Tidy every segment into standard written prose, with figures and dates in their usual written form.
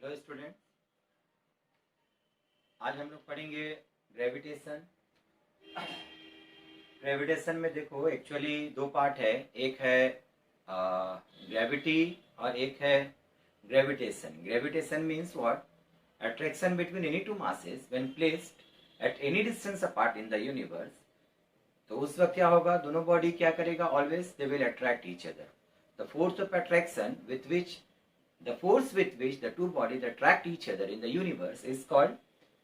Hello student, आज हम लोग पढ़ेंगे ग्रेविटेशन। ग्रेविटेशन में देखो एक्चुअली दो पार्ट है, एक है ग्रेविटी और एक है gravitation. Gravitation means what? Attraction between any two masses when placed at any distance apart in the universe. तो उस वक्त क्या होगा? दोनों बॉडी क्या करेगा? Always they will attract each other. The force of attraction with which the two bodies attract each other in the universe is called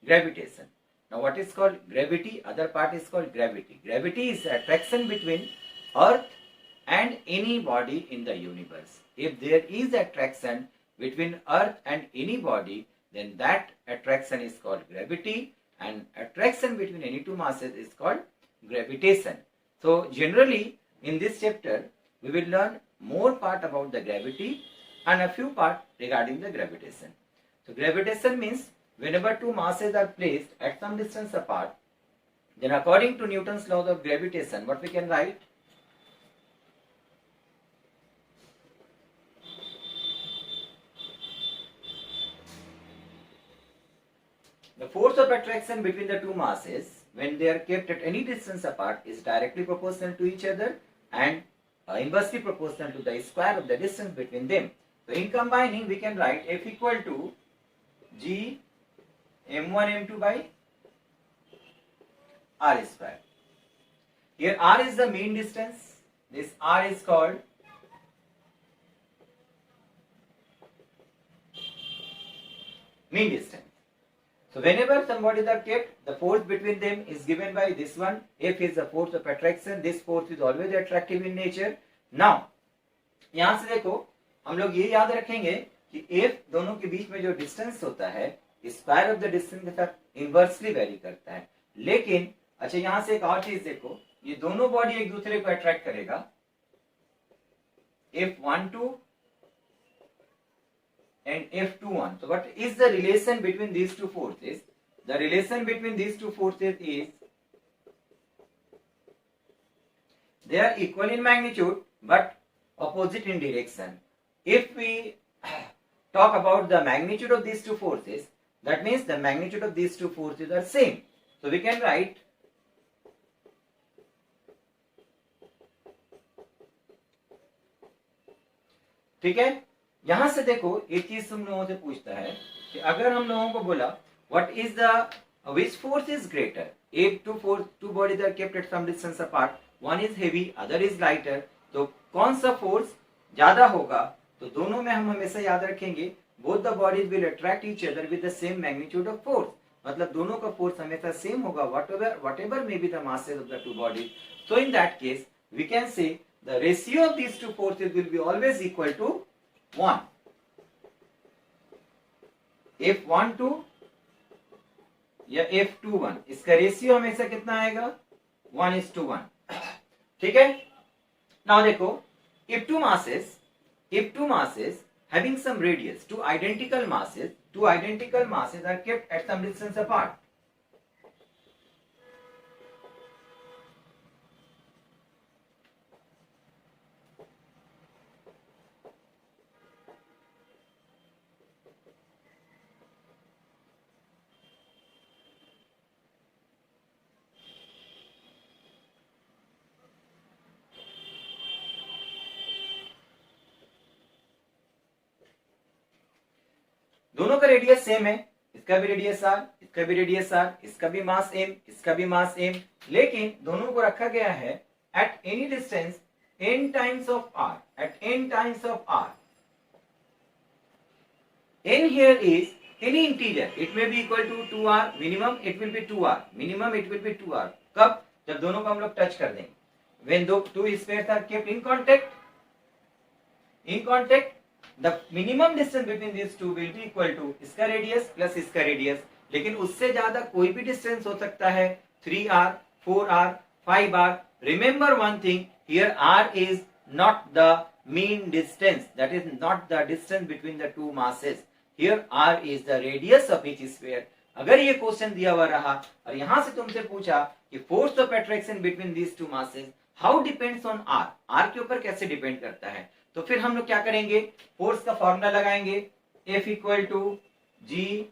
gravitation. Now what is called gravity? Other part is called gravity. Gravity is attraction between earth and any body in the universe. If there is attraction between earth and any body, then that attraction is called gravity, and attraction between any two masses is called gravitation. So generally in this chapter we will learn more part about the gravity and a few part regarding the gravitation. So gravitation means whenever two masses are placed at some distance apart, then according to Newton's laws of gravitation, what we can write? The force of attraction between the two masses when they are kept at any distance apart is directly proportional to each other and inversely proportional to the square of the distance between them. So in combining we can write F equal to G m1 m2 by r square. Here r is the mean distance. This r is called mean distance. So whenever some bodies are kept, the force between them is given by this one. F is the force of attraction. This force is always attractive in nature. Now यहाँ से देखो हम लोग ये याद रखेंगे कि F दोनों के बीच में जो डिस्टेंस होता है स्क्वायर ऑफ द डिस्टेंस के साथ इनवर्सली वेरी करता है। लेकिन अच्छा यहां से एक और चीज देखो, ये दोनों बॉडी एक दूसरे को अट्रैक्ट करेगा। F12 and F21. So what is the relation between these two forces? The relation between these two forces is they are equal in magnitude but opposite in direction. If we talk about the magnitude of these two forces, that means the magnitude of these two forces are same. So we can write ठीक है। यहां से देखो एक चीज तुम लोगों से पूछता है कि अगर हम लोगों को बोला what is the which force is greater if two bodies are kept at some distance apart, one is heavy other is lighter, तो कौन सा फोर्स ज्यादा होगा? तो दोनों में हम हमेशा याद रखेंगे both the bodies will attract each other with the same magnitude of force. मतलब दोनों का फोर्स हमेशा सेम होगा whatever may be the masses of the two bodies. So in that case we can say the ratio of these two forces will be always equal to 1. F12 या F21 इसका ratio हमेशा कितना आएगा? 1:1. ठीक है। Now देखो if two masses having some radius, two identical masses are kept at some distance apart, दोनों का रेडियस सेम है, इसका भी रेडियस r, इसका भी रेडियस r, इसका भी मास m, इसका भी मास m, लेकिन दोनों को रखा गया है at any distance n times of r, at n times of r. n here is any integer, it may be equal to 2r, minimum it will be 2r, कब? जब दोनों को हम लोग टच कर देंगे, when two spheres are kept in contact, the minimum distance between these two will be equal to इसका radius plus इसका रेडियस, लेकिन उससे ज्यादा कोई भी डिस्टेंस हो सकता है 3r, 4r, 5r. Remember one thing, here r is not the mean distance, that is not the distance between the two masses. Here r is the radius of each sphere. अगर ये question दिया हुआ रहा और यहां से तुमसे पूछा कि force of attraction between these two masses how depends on r, r के ऊपर कैसे डिपेंड करता है, तो फिर हम लोग क्या करेंगे? फोर्स का फॉर्मूला लगाएंगे F equal to g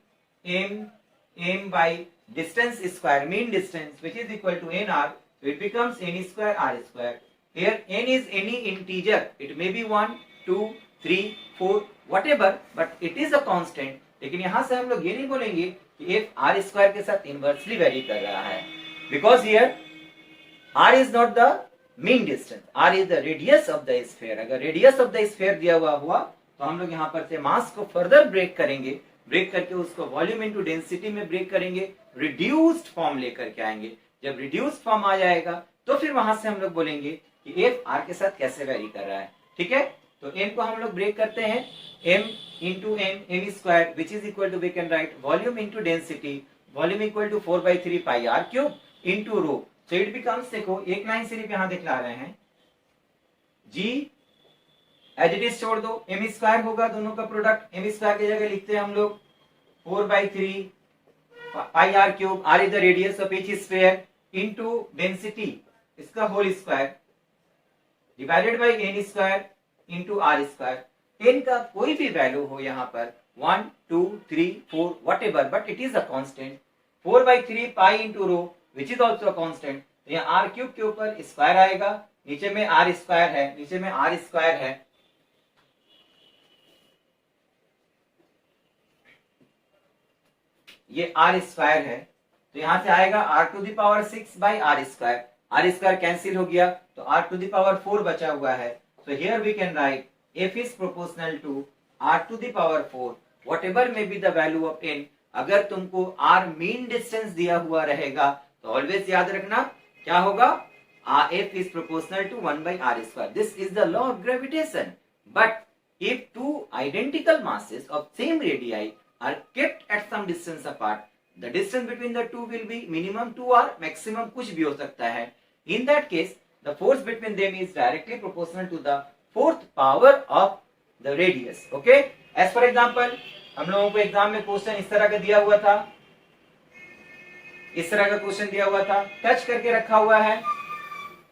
m by distance square, mean distance, which is equal to nr. So it becomes n square r square. Here n is any integer, it may be 1 2 3 4 whatever, but it is a constant. लेकिन यहां से हम लोग ये नहीं बोलेंगे कि f r square के साथ इनवर्सली वेरी कर रहा है, because here r is not the mean distance, r is the radius of the sphere. अगर radius of the sphere दिया हुआ तो हम लोग यहाँ पर से मास को फर्दर ब्रेक करेंगे, ब्रेक करके उसको वॉल्यूम इनटू डेंसिटी में ब्रेक करेंगे, रिड्यूस्ड फॉर्म लेकर के आएंगे. जब रिड्यूस्ड फॉर्म आ जाएगा तो फिर वहां से हम लोग बोलेंगे कि एफ आर के साथ कैसे वेरी कर रहा है. ठीक है, तो एम को हम लोग ब्रेक करते हैं, M into M square which is equal to we can write volume into density, volume equal to 4/3 pi are cube into rho. So it becomes, देखो एक लाइन सिर्फ यहां दिखला रहे हैं, जी एज इट इज छोड़ दो, एम स्क्वायर होगा दोनों का प्रोडक्ट, एम स्क्वायर की जगह लिखते हैं हम लोग 4/3 pi are cube, r is the radius of each sphere, into density इसका whole square divided by n square into r square. N का कोई भी वैल्यू हो यहाँ पर 1 2 3 4 what ever, but it is a constant. 4/3 pi into rho which is also constant. तो यहाँ are cube के ऊपर स्क्वायर आएगा, नीचे में आर स्क्वायर है, नीचे में आर स्क्वायर है, ये आर स्क्वायर है. तो यहां से आएगा R to the power 6 by R square, R square cancel हो गया तो आर टू द पावर 4 बचा हुआ है. So here we can write F is proportional to R to the power 4 whatever may be the value of N. अगर तुमको are mean distance दिया हुआ रहेगा तो ऑलवेज याद रखना क्या होगा, F is proportional to 1 by R square. This is the law of gravitation. But if two identical masses of same radii are kept at some distance apart, the distance between the two will be minimum 2 or maximum कुछ भी हो सकता है. In that case, the force between them is directly proportional to the fourth power of the radius. Okay? As for example, हम लोगों को exam में question इस तरह का दिया हुआ था, इस तरह का क्वेश्चन दिया हुआ था, टच करके रखा हुआ है,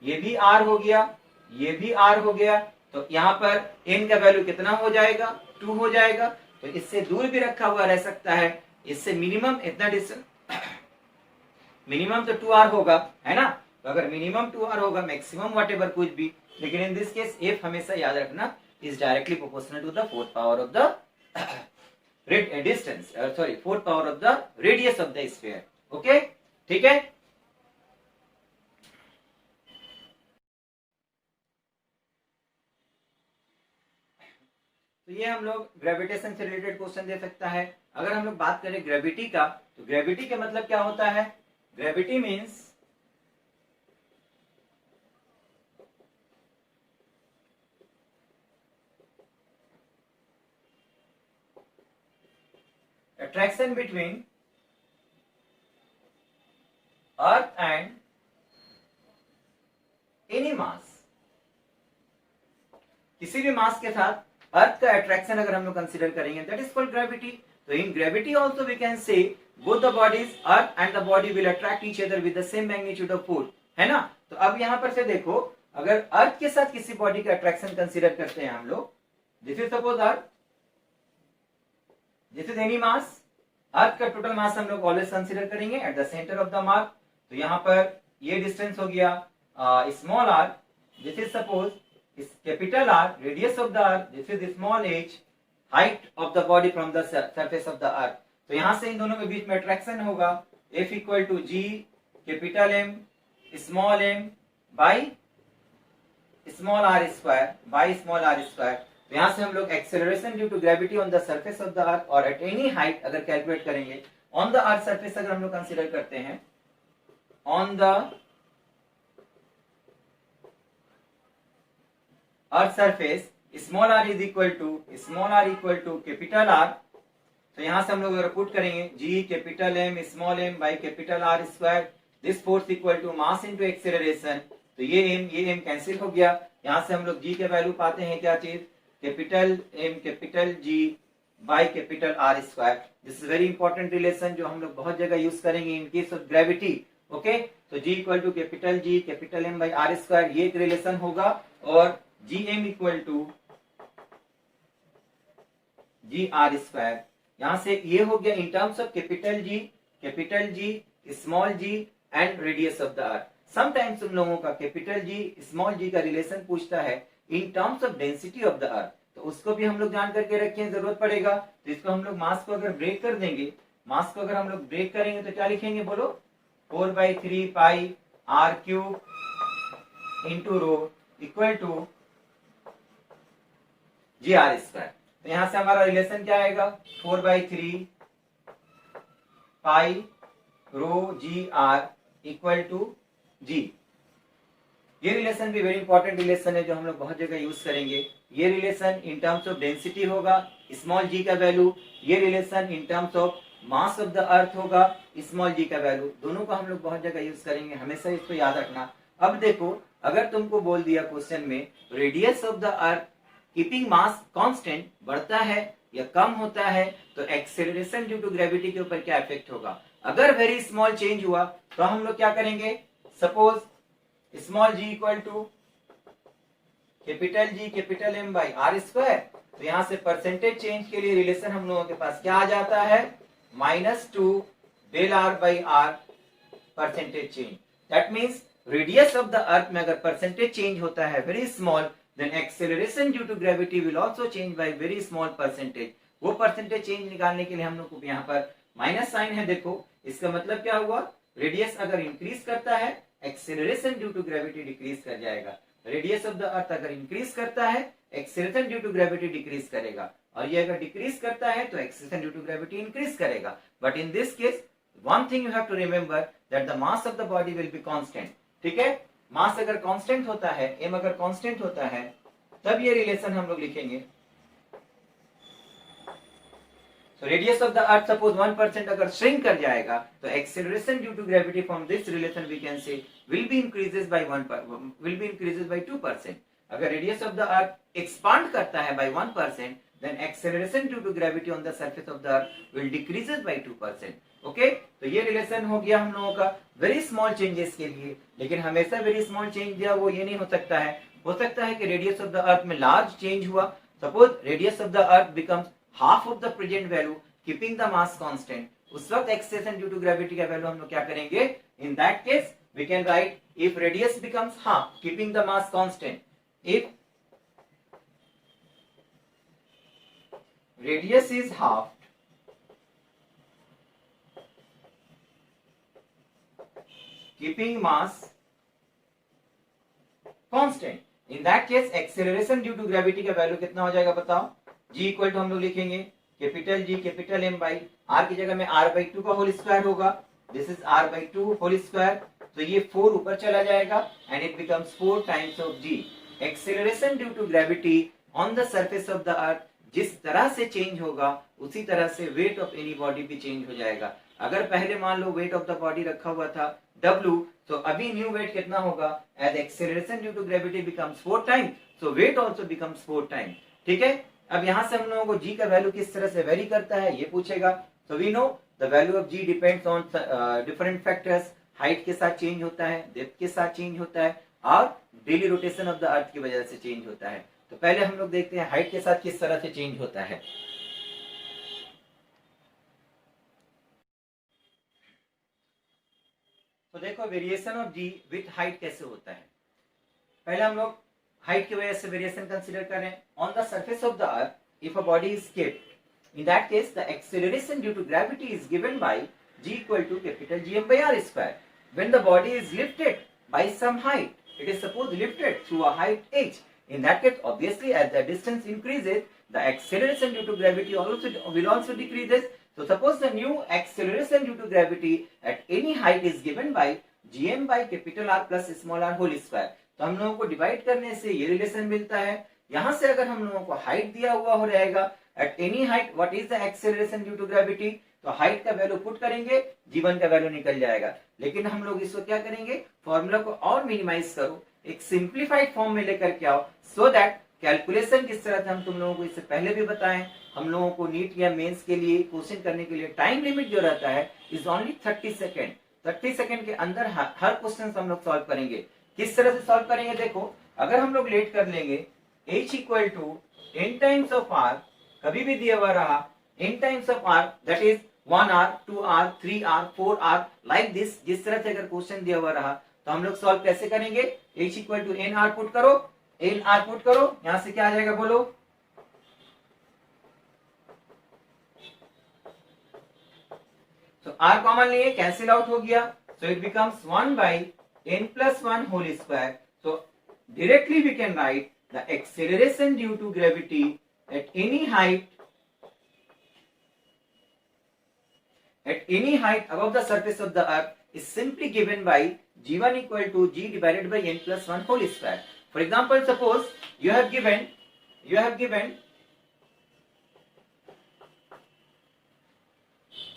ये भी r हो गया, ये भी r हो गया, तो यहाँ पर n का वैल्यू कितना हो जाएगा, 2 हो जाएगा. तो इससे दूर भी रखा हुआ रह सकता है, इससे मिनिमम इतना डिस्टेंस, मिनिमम तो 2r होगा, है ना. तो अगर मिनिमम 2r होगा, मैक्सिमम व्हाटएवर कुछ भी, लेकिन इन दिस केस f हमेशा याद रखना is directly proportional to the fourth power of the distance, sorry fourth power of the radius of the sphere. Okay, ठीक है. तो ये हम लोग ग्रेविटेशन से रिलेटेड क्वेश्चन दे सकता है. अगर हम लोग बात करें ग्रेविटी का, तो ग्रेविटी का मतलब क्या होता है, gravity means attraction between earth and any mass. किसी भी मास के साथ अर्थ का अट्रैक्शन अगर हम लोग कंसीडर करेंगे, दैट इज कॉल्ड ग्रेविटी. तो in gravity also we can say both the bodies earth and the body will attract each other with the same magnitude of force, है ना. तो अब यहां पर से देखो, अगर अर्थ के साथ किसी बॉडी का अट्रैक्शन कंसीडर करते हैं हम लोग, this is suppose earth, this is any mass, earth का टोटल मास हम लोग ऑलवेज कंसीडर करेंगे at the centre of the mass. तो यहाँ पर ये डिस्टेंस हो गया small r, this is suppose is capital R, radius of the earth, this is the small h, height of the body from the surface of the earth. तो यहां से इन दोनों के बीच में अट्रैक्शन होगा F equal to G capital M small m by small r square by small r square. तो यहां से हम लोग acceleration due to gravity on the surface of the earth और एट एनी हाइट अगर कैलकुलेट करेंगे, on the earth surface अगर हम लोग कंसीडर करते हैं, on the earth surface small r is equal to capital R. तो यहां से हम लोग अगर पुट करेंगे G capital M small m by capital R square, this force equal to mass into acceleration. तो ये m कैंसिल हो गया. यहां से हम लोग G के वैल्यू पाते हैं क्या चीज, capital M capital G by capital R square. This is very important relation जो हम लोग बहुत जगह यूज करेंगे in case of gravity. Okay, तो G equal to capital G capital M by R square, ये एक रिलेशन होगा. और Gm equal to Gr square, यहां से ये हो गया in terms of capital G, small G and radius of the earth. Sometimes तुम लोगों का कैपिटल जी स्मॉल जी का रिलेशन पूछता है इन terms of density of the earth, तो उसको भी हम लोग जान करके रखें, जरूरत पड़ेगा। तो इसको हम लोग मास को अगर ब्रेक कर देंगे, मास को अगर हम लोग ब्रेक करेंगे तो क्या लिखेंगे बोलो, 4/3 pi are cube into rho equal to g r square. तो यहां से हमारा रिलेशन क्या आएगा, 4/3 pi rho g r equal to g. ये रिलेशन भी वेरी इंपॉर्टेंट रिलेशन है जो हम लोग बहुत जगह यूज करेंगे। ये relation in terms of density होगा, स्मॉल जी का वैल्यू। ये relation in terms of mass of the अर्थ होगा, स्मॉल जी का वैल्यू। दोनों को हम लोग बहुत जगह यूज करेंगे, हमेशा इसको याद रखना। अब देखो, अगर तुमको बोल दिया क्वेश्चन में radius of the earth keeping mass constant बढ़ता है या कम होता है, तो एक्सेलरेशन ड्यू टू ग्रेविटी के ऊपर क्या इफेक्ट होगा। अगर वेरी स्मॉल चेंज हुआ तो हम लोग क्या करेंगे, suppose small G equal to capital G capital M by R square. तो यहां से परसेंटेज चेंज के लिए रिलेशन हम लोगों के पास क्या आ जाता है, -2 del R by R percentage change. That means radius of the earth में अगर परसेंटेज चेंज होता है very small, then acceleration due to gravity will also change by very small percentage. वो परसेंटेज चेंज निकालने के लिए हम लोग को यहाँ पर माइनस साइन है। देखो इसका मतलब क्या हुआ, रेडियस अगर इंक्रीज करता है, acceleration due to gravity decrease कर जाएगा। रेडियस ऑफ द अर्थ अगर इंक्रीज करता है, acceleration due to gravity decrease करेगा, और ये अगर डिक्रीज करता है तो acceleration due to gravity increase करेगा। But in this case one thing you have to remember that the mass of the body will be constant. ठीक है, मास अगर कांस्टेंट होता है, एम अगर कांस्टेंट होता है, तब ये रिलेशन हम लोग लिखेंगे। So radius of the earth suppose 1% अगर shrink कर जाएगा, तो acceleration due to gravity from this relation we can say will be increases by 2%. अगर radius of the earth expand करता है by 1%, then acceleration due to gravity on the surface of the earth will decreases by 2%. Okay, तो ये relation हो गया हम लोगों का वेरी स्मॉल चेंजेस के लिए। लेकिन हमेशा वेरी स्मॉल चेंज दिया वो ये नहीं हो सकता है। हो सकता है कि रेडियस ऑफ द अर्थ में लार्ज चेंज हुआ, suppose radius of the earth becomes half of the present value keeping the mass constant, उस वक्त एक्सेलरेशन ड्यू टू ग्रेविटी का वैल्यू हम लोग क्या करेंगे, in that case we can write if radius becomes half keeping the mass constant, if radius is half keeping mass constant, in that case acceleration due to gravity का value कितना हो जाएगा बताओ। जी इक्वल टू हम लोग लिखेंगे capital G capital M by R की जगह में r/2 का होल स्क्वायर होगा, this is r/2 whole square. तो ये 4 ऊपर चला जाएगा and it becomes 4 times of G. Acceleration due to gravity on the surface of the earth जिस तरह से चेंज होगा उसी तरह से वेट ऑफ एनी बॉडी भी चेंज हो जाएगा। अगर पहले मान लो वेट ऑफ द बॉडी रखा हुआ था W, तो अभी न्यू वेट कितना होगा, as acceleration due to gravity becomes 4 times, so weight also becomes 4 times. ठीक है, अब यहां से हम लोगों को जी का वैल्यू किस तरह से वेरी करता है ये पूछेगा। So we know the value of G depends on different factors. Height के साथ चेंज होता है, डेप्थ के साथ चेंज होता है, और डेली रोटेशन ऑफ द अर्थ की वजह से चेंज होता है। तो पहले हम लोग देखते हैं हाइट के साथ किस तरह से चेंज होता है। तो देखो variation of G with height कैसे होता है। पहले हम लोग हाइट की वजह से वेरिएशन कंसीडर करें। On the surface of the earth if a body is kept, in that case the acceleration due to gravity is given by g equal to capital Gm by r square. When the body is lifted by some height, it is suppose lifted through a height h, in that case obviously as the distance increases the acceleration due to gravity will also decreases. So suppose the new acceleration due to gravity at any height is given by Gm by capital R plus small r whole square. तो हम लोगों को divide करने से ये relation मिलता है। यहां से अगर हम लोगों को हाइट दिया हुआ हो रहेगा at any height what is the acceleration due to gravity, तो हाइट का वैल्यू पुट करेंगे, जीवन का वैल्यू निकल जाएगा। लेकिन हम लोग इसको क्या करेंगे, फॉर्मूला को और मिनिमाइज करो, एक सिंप्लीफाइड फॉर्म में लेकर के आओ, सो दैट कैलकुलेशन किस तरह से हम तुम लोगों को इससे पहले भी बताएं। हम लोगों को नीट या मेंस के लिए क्वेश्चन करने के लिए टाइम लिमिट जो रहता है इज ओनली 30 सेकेंड। 30 सेकेंड के अंदर हर क्वेश्चन हम लोग सॉल्व करेंगे। किस तरह से सॉल्व करेंगे, देखो अगर हम लोग लेट कर लेंगे h equal to 10 times of r, कभी भी दिया हुआ रहा n times of r, that is 1r, 2r, 3r, 4r, like this. जिस तरह से अगर क्वेश्चन दिया हुआ रहा तो हम लोग सॉल्व कैसे करेंगे? h equal to N R put करो, एन आर पुट करो, यहां से क्या आ जाएगा बोलो? तो r कॉमन लिए, कैंसिल आउट हो गया, so it becomes 1 by n plus 1 whole square. So directly we can write the acceleration due to gravity at any height above the surface of the earth is simply given by g1 equal to g divided by n plus 1 whole square. For example, suppose you have given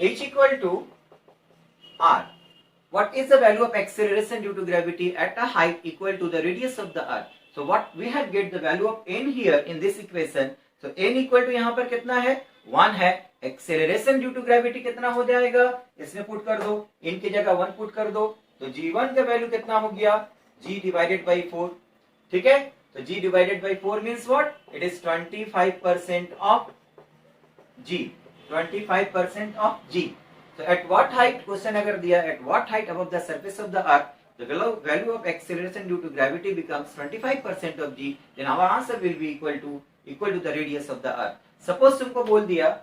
h equal to r. What is the value of acceleration due to gravity at a height equal to the radius of the earth? So what we have get the value of n here in this equation. So n equal to यहाँ पर कितना है? 1 है. Acceleration due to gravity कितना हो जाएगा? इसमें put कर दो, इन की जगह 1 पुट कर दो, तो g1 का वैल्यू कितना हो गया? g divided by 4. ठीक है, तो g divided by 4 means what? It is 25% of g. 25% of g. So at what height, question अगर दिया at what height above the surface of the earth the value of acceleration due to gravity becomes 25% of g, then our answer will be equal to the radius of the earth. Suppose तुमको बोल दिया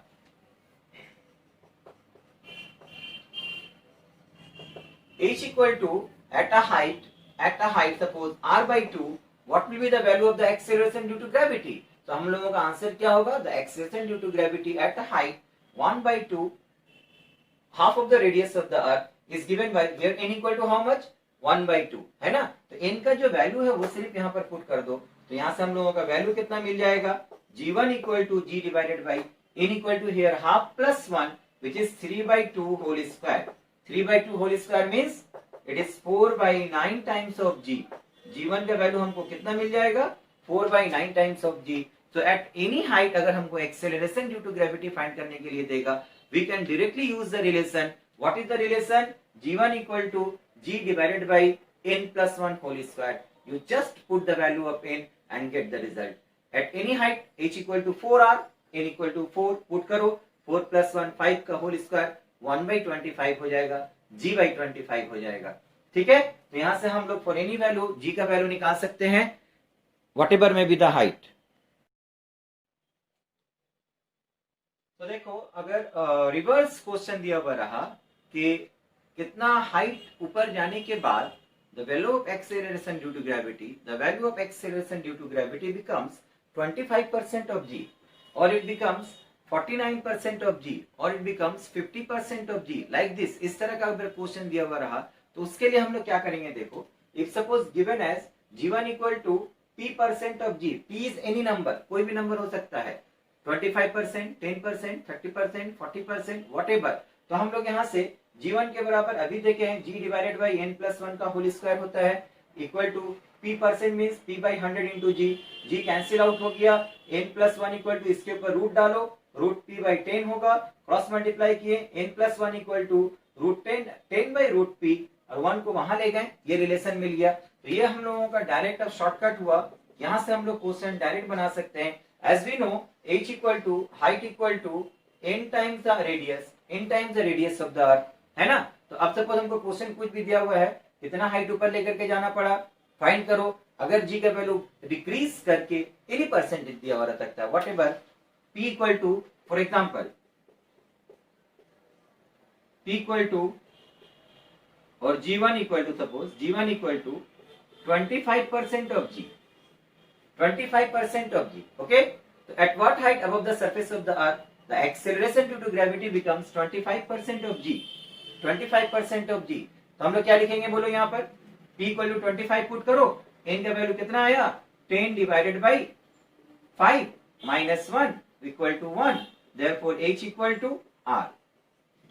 h equal to at a height suppose r by 2, what will be the value of the acceleration due to gravity? तो हम लोगों का answer क्या होगा? The acceleration due to gravity at a height 1 by 2, half of the radius of the earth is given by here n equal to how much? 1 by 2, है ना? तो n का जो वैल्यू है वो सिर्फ यहाँ पर पुट कर दो, तो यहाँ से हम लोगों का वैल्यू कितना मिल जाएगा? g1 equal to g divided by n equal to here half plus 1, which is 3 by 2 whole square. 3 by 2 whole square means it is 4 by 9 times of g. g1 का वैल्यू हमको कितना मिल जाएगा? 4 by 9 times of g. So at any height अगर हमको acceleration due to gravity find करने के लिए देगा, we can directly use the relation. What is the relation? g1 equal to g divided by n plus 1 whole square. You just put the value of n and get the result. At any height h equal to 4r, n equal to 4 put करो, 4 plus 1 5 का whole square 1 by 25 हो जाएगा, g by 25 हो जाएगा. ठीक है, तो यहां से हम लोग फॉर एनी वैल्यू g का वैल्यू निकाल सकते हैं, whatever may be the height. तो देखो अगर रिवर्स क्वेश्चन दिया हुआ रहा कि कितना हाइट ऊपर जाने के बाद the value of acceleration due to gravity becomes 25% of g, or it becomes 49% of g, or it becomes 50% of g, like this. इस तरह का अगर क्वेश्चन दिया हुआ रहा तो उसके लिए हम लोग क्या करेंगे? देखो, if suppose given as g1 equal to p% of g, p is any number, कोई भी नंबर हो सकता है, 25%, 10%, 30%, 40%, whatever. तो हम लोग यहाँ से g1 के बराबर अभी देखे हैं g divided by n plus 1 का होल स्क्वायर होता है, equal to p% means p by 100 into G. g cancel out हो गया, n प्लस 1 इक्वल टू इसके ऊपर रूट डालो, रूट p बाई 10 होगा, क्रॉस मल्टीप्लाई किए, n plus 1 equal to root 10 by root p, और 1 को वहां ले गए, ये रिलेशन मिल गया. तो ये हम लोगों का डायरेक्ट अब शॉर्टकट हुआ, यहाँ से हम लोग क्वेश्चन डायरेक्ट बना सकते हैं. As we know, h equal to height equal to n times the radius of the earth, है ना? तो अब सपोज हमको क्वेश्चन कुछ भी दिया हुआ है, कितना हाइट ऊपर लेकर के जाना पड़ा, फाइंड करो. अगर g का वैल्यू डिक्रीज करके एनी परसेंटेज दिया हुआ रह सकता है, whatever p equal to, for example p equal to और g1 equal to, suppose g1 equal to 25% of g, 25% of g. Okay, so at what height above the surface of the earth the acceleration due to gravity becomes 25% of g, 25% of g. तो हम लोग क्या लिखेंगे बोलो? यहाँ पर p equal to 25 put करो, n का वैल्यू कितना आया? 10 divided by 5 minus 1 equal to 1, therefore h equal to r.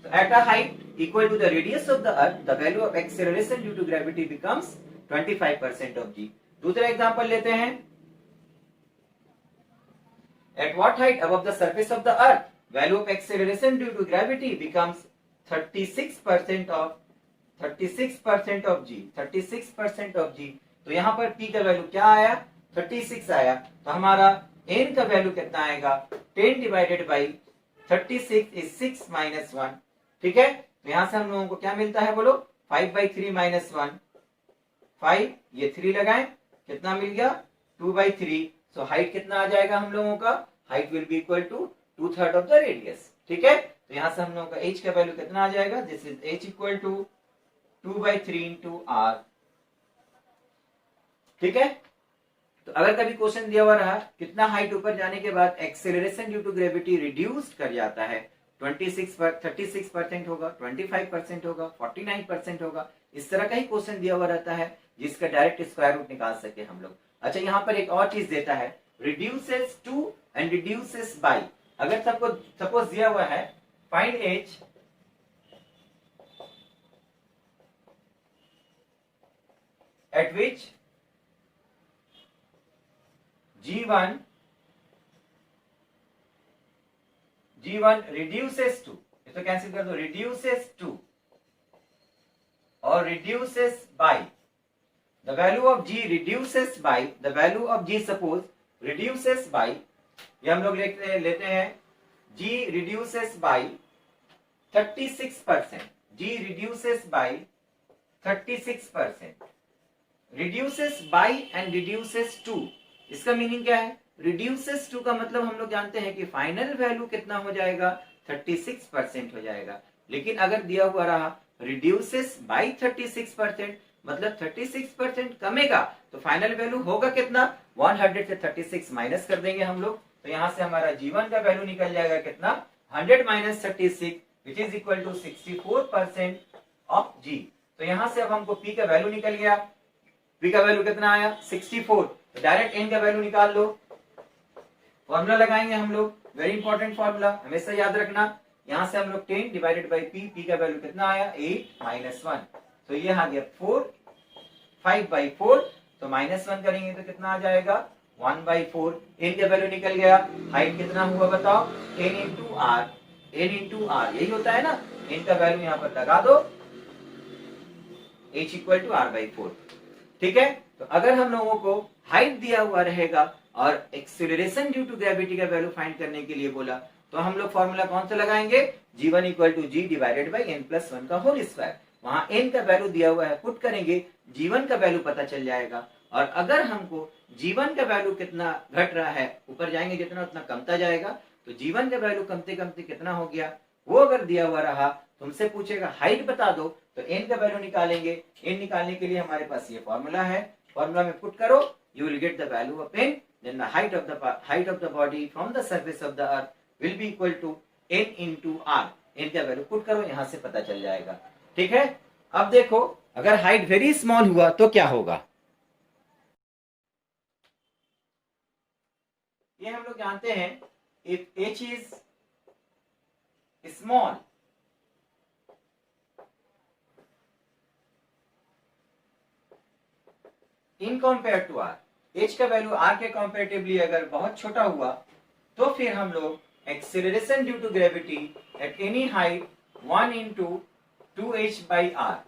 So at a height equal to the radius of the earth the value of acceleration due to gravity becomes 25% of g. दूसरा example लेते हैं. At what height above the surface of the earth value of acceleration due to gravity becomes 36% of g, 36% of g. तो यहाँ पर p का value क्या आया? 36 आया. तो हमारा n का वैल्यू कितना आएगा? 10 डिवाइडेड बाई 36 इज 6 माइनस 1। ठीक है, तो यहां से हम लोगों को क्या मिलता है बोलो, 5/3 माइनस 1, 5, ये 3 लगाएं, कितना मिल गया 2/3। सो हाइट कितना आ जाएगा हम लोगों का, height will be equal to 2/3 of the radius. ठीक है, तो यहां से हम लोगों का h का वैल्यू कितना आ जाएगा, this is h equal to 2/3 into r। ठीक है, तो अगर कभी क्वेश्चन दिया हुआ रहा कितना हाइट ऊपर जाने के बाद acceleration due to gravity reduced कर जाता है, 36% होगा, 25% होगा, 49% होगा, इस तरह का ही क्वेश्चन दिया हुआ रहता है जिसका डायरेक्ट स्क्वायर रूट निकाल सके हम लोग। अच्छा, यहाँ पर एक और चीज देता है, reduces to and reduces by. अगर सपोज दिया हुआ है find H at which G1 reduces to, इसको कैंसिल कर दो, reduces to और reduces by, the value of G reduces by, the value of G suppose reduces by, ये हम लोग लेते हैं G reduces by 36%, G reduces by 36%, reduces by and reduces to, इसका मीनिंग क्या है, रिड्यूसेस टू का मतलब हम लोग जानते हैं कि फाइनल वैल्यू कितना हो जाएगा, 36% हो जाएगा। लेकिन अगर दिया हुआ रहा रिड्यूसेस बाय 36%, मतलब 36% कमेगा, तो फाइनल वैल्यू होगा कितना, 100 से 36 माइनस कर देंगे हम लोग, तो यहां से हमारा जीवन का वैल्यू निकल जाएगा कितना, 100 minus 36 which is equal to 64% of g. तो यहां से अब हमको पी का वैल्यू निकल गया, पी का वैल्यू कितना आया 64, तो डायरेक्ट एन का वैल्यू निकाल लो। फॉर्मूला लगाएंगे हम लोग, वेरी इंपॉर्टेंट फॉर्मूला, हमेशा याद रखना। यहां से हम लोग 10 डिवाइडेड बाई पी, पी का वैल्यू कितना आया 8 माइनस 1, तो ये आ गया 4, 5/4, तो -1 करेंगे तो कितना आ जाएगा 1/4। एन का वैल्यू निकल गया, हाइट कितना हुआ बताओ, n into R, n into R यही होता है ना, एन का वैल्यू यहाँ पर लगा दो, h इक्वल टू r/4। ठीक है, तो अगर हम लोगों को हाइट दिया हुआ रहेगा और एक्सीलरेशन ड्यू टू ग्रेविटी का वैल्यू फाइंड करने के लिए बोला, तो हम लोग फॉर्मूला कौन सा लगाएंगे, g1 equal to G divided by n plus 1 का होल स्क्वायर। वहां n का वैल्यू दिया हुआ है, पुट करेंगे, g1 का वैल्यू पता चल जाएगा। और अगर हमको g1 का वैल्यू कितना घट रहा है, ऊपर जाएंगे जितना उतना कमता जाएगा, तो g1 का वैल्यू कमते कमते कितना हो गया, वो अगर दिया हुआ रहा, तुमसे पूछेगा हाइट बता दो, तो n का वैल्यू निकालेंगे। n निकालने के लिए हमारे पास ये फॉर्मूला है, फॉर्मूला में पुट करो, you will get the value of n, then the height of the body from the surface of the earth will be equal to n into r। n का value put करो, यहां से पता चल जाएगा। ठीक है, अब देखो अगर हाइट वेरी स्मॉल हुआ तो क्या होगा, ये हम लोग जानते हैं, if h is small in compare to R, H का वैल्यू आर के कंपेरेटिवली अगर बहुत छोटा हुआ, तो फिर हम लोग acceleration due to gravity at any height 1 into 2h by R,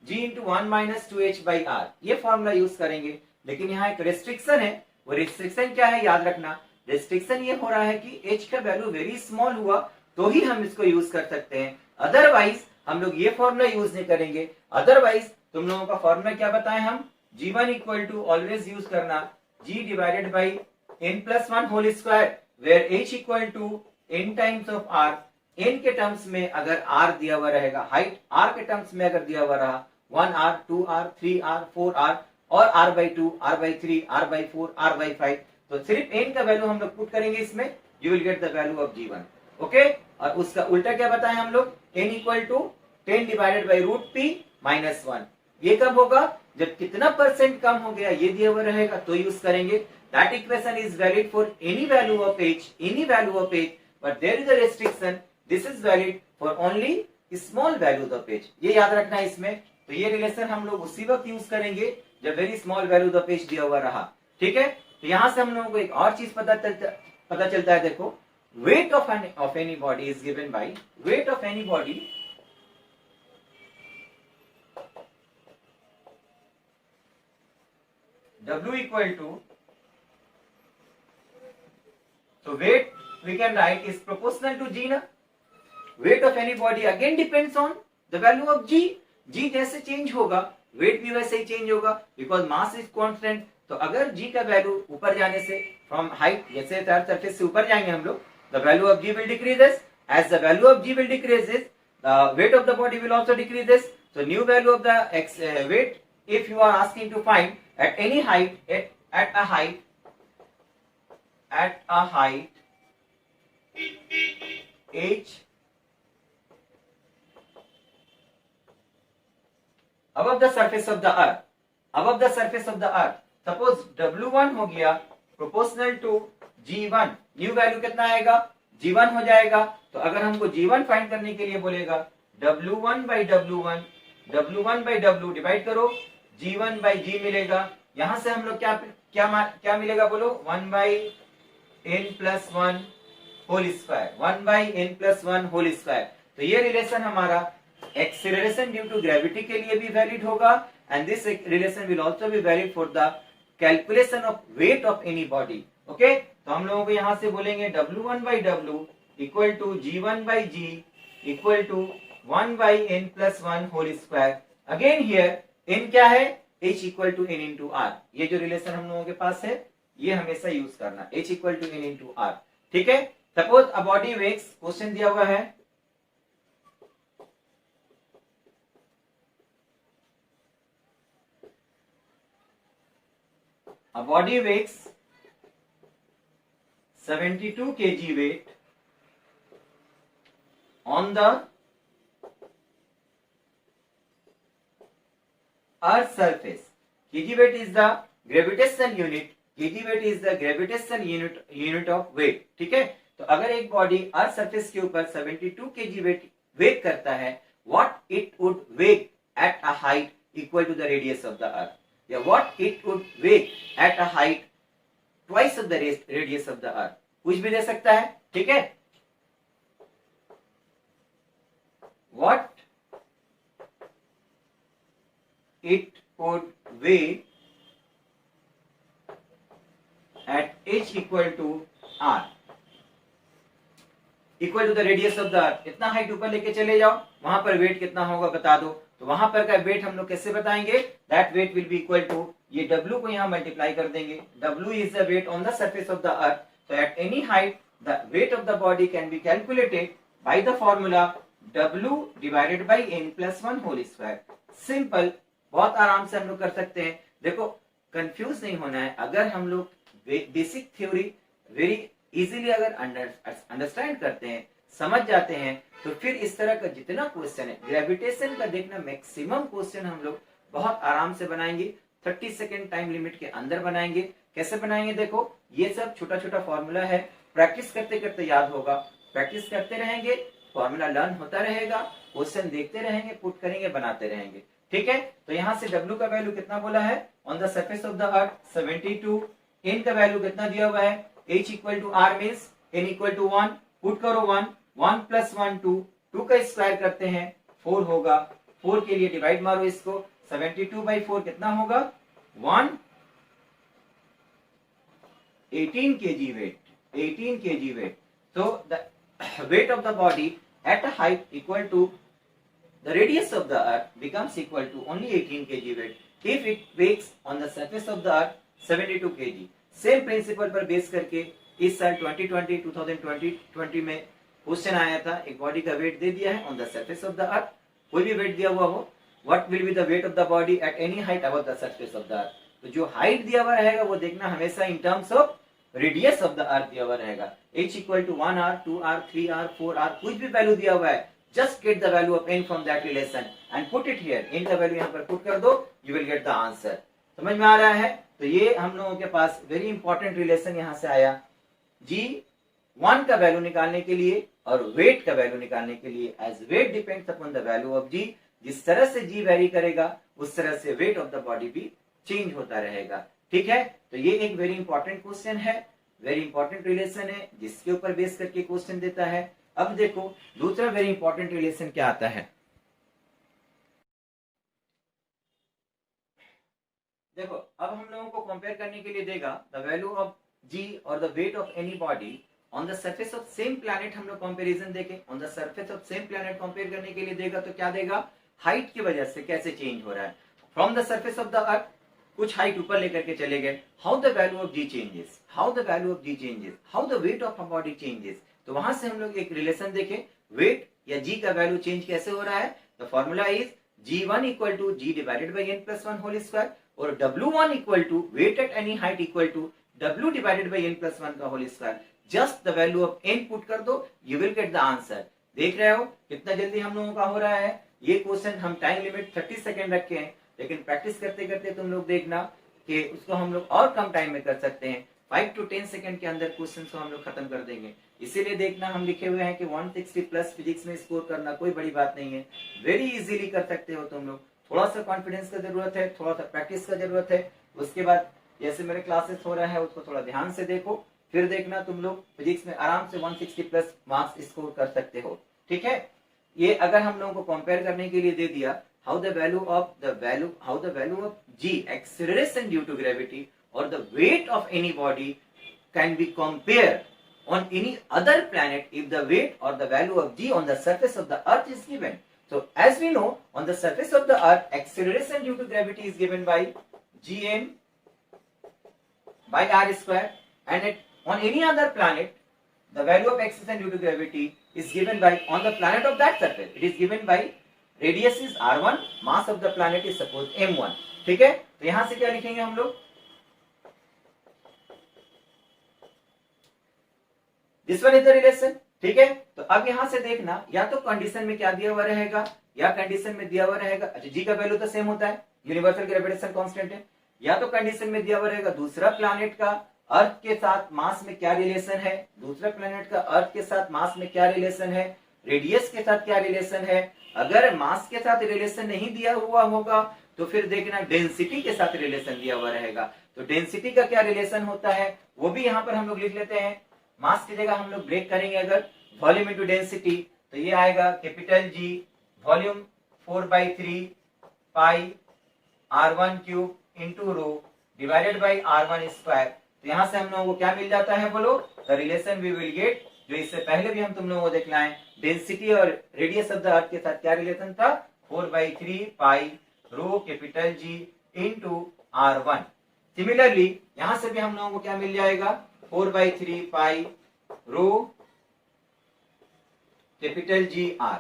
G into 1 minus 2h by R, ये फॉर्मूला यूज करेंगे। लेकिन यहाँ एक रेस्ट्रिक्शन है, वो रेस्ट्रिक्शन क्या है याद रखना, रेस्ट्रिक्शन ये हो रहा है कि h का वैल्यू वेरी स्मॉल हुआ तो ही हम इसको यूज कर सकते हैं, अदरवाइज हम लोग ये फॉर्मूला यूज नहीं करेंगे। अदरवाइज तुम लोगों का फॉर्मूला क्या बताएं हम, g1 equal to always use करना g divided by n plus 1 whole square, where h equal to n times of r। n के टर्म्स में अगर r दिया हुआ रहेगा, हाइट r के टर्म्स में अगर दिया हुआ रहा 1r, 2r, 3r, 4r और r/2, r/3, r/4, r/5, तो सिर्फ n का वैल्यू हम लोग पुट करेंगे इसमें, you will get the value of g1। Okay, और उसका उल्टा क्या बताएं हम लोग, n equal to 10 divided by root p minus 1। ये कब होगा, जब कितना परसेंट कम हो गया ये दिया हुआ रहेगा तो यूज करेंगे। That equation is valid for any value of h, but there is a restriction, this is valid for only small values of h। ये याद रखना है इसमें। तो ये रिलेशन हम लोग उसी वक्त यूज करेंगे जब very small values of h दिया हुआ रहा। ठीक है, तो यहां से हम लोगों को एक और चीज पता चलता है, देखो weight of any body is given by weight of any body W equal to, तो weight we can write is proportional to g ना. Weight of any body again depends on the value of g. g जैसे change होगा wait भी वैसे ही change होगा because mass is constant. तो अगर g का वैल्यू ऊपर जाने से फ्रॉम हाइट जैसे अर्थ सरफेस से ऊपर जाएंगे हम लोग, the value of g will decreases. As the value of g will decreases, the weight of the body will also decreases. So new value of the weight, if you are asking to find at any height, at a height h above the surface of the earth, suppose W1 हो गया proportional to G1, new value कितना आएगा G1 हो जाएगा. तो अगर हमको G1 find करने के लिए बोलेगा W1 by W डिवाइड करो, G1 by G मिलेगा. यहां से हम लोग क्या मिलेगा बोलो, 1 by n plus 1 whole square, 1 by n plus 1 whole square. तो ये रिलेशन हमारा एक्सीलरेशन ड्यू टू ग्रेविटी के लिए भी वैलिड होगा and this relation will also be valid for the calculation of weight of any body. Okay, तो हम लोगों को यहां से बोलेंगे W1 by W equal to G1 by G equal to 1 by n plus 1 whole square. Again here n क्या है, h equal to n into r. ये जो रिलेशन हम लोगों के पास है ये हमेशा यूज करना, h equal to n into r. ठीक है. Suppose a body weights, question दिया हुआ है a body weighs 72 kg weight on the Earth's surface. Kg weight is the gravitation unit. Kg weight is the gravitation unit of weight. ठीक है. तो अगर एक बॉडी अर्थ सरफेस के ऊपर 72 kg वेट करता है, what it would weigh at a height equal to the radius of the earth. या what it would weigh at a height twice of the radius of the earth. कुछ भी दे सकता है. ठीक है. What it would weigh at h equal to r equal to the radius of the earth. इतना height ऊपर लेके चले जाओ, वहां पर वेट कितना होगा बता दो. तो वहां पर का वेट हम लोग कैसे बताएंगे, that weight will be equal to, ये W को यहाँ मल्टीप्लाई कर देंगे. W is the weight on the surface of the earth. तो at any height the weight of the body can be calculated by the formula W divided by n plus 1 whole square. Simple, बहुत आराम से हम लोग कर सकते हैं. देखो कंफ्यूज नहीं होना है. अगर हम लोग बेसिक थ्योरी वेरी इजीली अगर अंडरस्टैंड करते हैं, समझ जाते हैं, तो फिर इस तरह का जितना क्वेश्चन है ग्रेविटेशन का देखना, मैक्सिमम क्वेश्चन हम लोग बहुत आराम से बनाएंगे. 30 सेकेंड टाइम लिमिट के अंदर बनाएंगे. कैसे बनाएंगे देखो, ये सब छोटा छोटा फॉर्मूला है, प्रैक्टिस करते करते याद होगा. प्रैक्टिस करते रहेंगे, फॉर्मूला लर्न होता रहेगा, क्वेश्चन देखते रहेंगे, पुट करेंगे, बनाते रहेंगे. ठीक है. तो यहाँ से W का वैल्यू कितना बोला है, on the surface of the earth 72. n का वैल्यू कितना दिया हुआ है, h equal to r means n equal to 1. Put करो 1 प्लस 1 2 का स्क्वायर करते हैं 4 होगा. 4 के लिए डिवाइड मारो इसको, 72 by 4 कितना होगा, 18 kg वेट. 18 kg weight. तो the weight of the body at a height equal to the radius of the earth becomes equal to only 18 kg weight if it weighs on the surface of the earth 72 kg. Same principle पर base करके इस साल 2020 में question आया था. एक body का wait दे दिया है on the surface of the अर्थ, कोई भी वेट दिया हुआ हो, what will be the weight of the body eight any height above the surface of the earth. तो जो हाइट दिया हुआ रहेगा वो देखना हमेशा इन terms of radius of the earth दिया हुआ रहेगा. h equal to 1r 2r 3r 4r कुछ भी वैल्यू दिया हुआ है, just get the value of n from that relation and put it here. n का वैल्यू यहाँ पर पुट कर दो, you will get the answer. समझ में आ रहा है. तो ये हम लोगों के पास वेरी इंपॉर्टेंट रिलेशन यहाँ से आया. G1 का वैल्यू निकालने के लिए और वेट का वैल्यू निकालने के लिए, as weight depends upon the value of G, जिस तरह से G वेरी करेगा उस तरह से वेट ऑफ द बॉडी भी चेंज होता रहेगा. ठीक है. तो ये एक वेरी इंपॉर्टेंट क्वेश्चन है, वेरी इंपॉर्टेंट रिलेशन है जिसके ऊपर बेस करके क्वेश्चन देता है. अब देखो दूसरा वेरी इंपॉर्टेंट रिलेशन क्या आता है. देखो अब हम लोगों को कंपेयर करने के लिए देगा द वैल्यू ऑफ G और the weight of any body on the surface of same planet हम लोग कंपैरिजन देखें, on the surface of same planet compare करने के लिए देगा तो क्या देगा, हाइट की वजह से कैसे चेंज हो रहा है, from the surface of the earth कुछ हाइट ऊपर लेकर के चले गए, how the value of G changes, how the value of G changes, how the weight of a body changes. तो वहां से हम लोग एक रिलेशन देखें, वेट या जी का वैल्यू चेंज कैसे हो रहा है, the formula is G1 equal to G divided by n+1 whole square, और W1 equal to weight at any height equal to W divided by n+1 का whole square. Just the value of n put कर दो, you will get the answer. देख रहे हो कितना जल्दी हम लोगों का हो रहा है। ये क्वेश्चन हम टाइम लिमिट 30 सेकेंड रखे हैं, लेकिन प्रैक्टिस करते करते तुम लोग देखना कि उसको हम लोग और कम टाइम में कर सकते हैं। 5 to 10 सेकंड के अंदर क्वेश्चन को हम लोग खत्म कर देंगे। इसीलिए देखना हम लिखे हुए हैं कि 160 प्लस फिजिक्स में स्कोर करना कोई बड़ी बात नहीं है, वेरी इजीली कर सकते हो तुम लोग। थोड़ा सा कॉन्फिडेंस का जरूरत है, थोड़ा सा प्रैक्टिस का जरूरत है। उसके बाद जैसे मेरे क्लासेस हो रहा है उसको थोड़ा ध्यान से देखो, फिर देखना तुम लोग फिजिक्स में आराम से 160 प्लस मार्क्स स्कोर कर सकते हो। ठीक है, ये अगर हम लोगों को कंपेयर करने के लिए दे दिया, how the value of g acceleration due to gravity or the weight of any body can be compared on any other planet if the weight or the value of g on the surface of the earth is given. So as we know, on the surface of the earth acceleration due to gravity is given by gm by r square, and on any other planet the value of acceleration due to gravity is given by, on the planet of that surface it is given by radius is r1, mass of the planet is suppose m1। ठीक है, तो यहां से क्या लिखेंगे हम लोग, this one is the relation. ठीक है, तो अब यहां से देखना, या तो कंडीशन में क्या दिया हुआ रहेगा, या कंडीशन में दिया हुआ रहेगा, अच्छा जी का वैल्यू तो सेम होता है, यूनिवर्सल ग्रेविटेशन कांस्टेंट है, या तो कंडीशन में दिया हुआ रहेगा दूसरा प्लैनेट का अर्थ के साथ मास में क्या रिलेशन है, दूसरा प्लैनेट का अर्थ के साथ मास में क्या रिलेशन है, रेडियस के साथ क्या रिलेशन है। अगर मास के साथ रिलेशन नहीं दिया हुआ होगा तो फिर देखना डेंसिटी के साथ रिलेशन दिया हुआ रहेगा, तो डेंसिटी का क्या रिलेशन होता है वो भी यहां पर हम लोग लिख लेते हैं। मास की जगह हम लोग ब्रेक करेंगे अगर वॉल्यूम इनटू डेंसिटी, तो ये आएगा capital G volume 4/3 pi r1 cube into row divided by r1 square. तो यहां से हम लोगों को क्या मिल जाता है बोलो, the relation we will get, जो इससे पहले भी हम तुम लोगों को देखना है, डेंसिटी और रेडियस ऑफ द अर्थ के साथ क्या रिलेशन था, 4/3 pi rho capital G into r1। Similarly यहां से भी हम लोगों को क्या मिल जाएगा, 4/3 पाई रो कैपिटल जी r।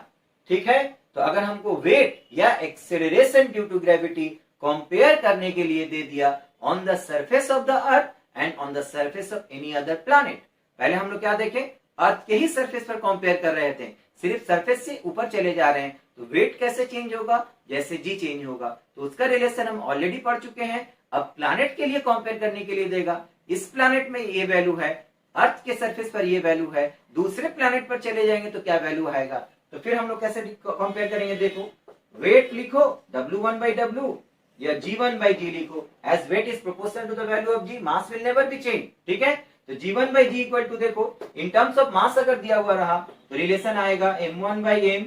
ठीक है, तो अगर हमको वेट या acceleration due to gravity compare करने के लिए दे दिया on the surface of the earth and on the surface of any other planet, पहले हम लोग क्या देखें, अर्थ के ही सरफेस पर कंपेयर कर रहे थे, सिर्फ सरफेस से ऊपर चले जा रहे हैं, तो वेट कैसे चेंज होगा, जैसे जी चेंज होगा, तो उसका रिलेशन हम ऑलरेडी पढ़ चुके हैं। अब प्लैनेट के लिए कंपेयर करने के लिए देगा, इस प्लैनेट में ये वैल्यू है, अर्थ के सरफेस पर ये वैल्यू है, दूसरे प्लैनेट पर चले जाएंगे तो क्या वैल्यू आएगा, तो फिर हम लोग कैसे कंपेयर करेंगे, देखो वेट लिखो W1/W या G1/G लिखो, as weight is proportional to the value of G, mass will never be change. ठीक है, तो G1/G इक्वल टू, देखो इन टर्म्स ऑफ मास अगर दिया हुआ रहा तो रिलेशन आएगा m1/m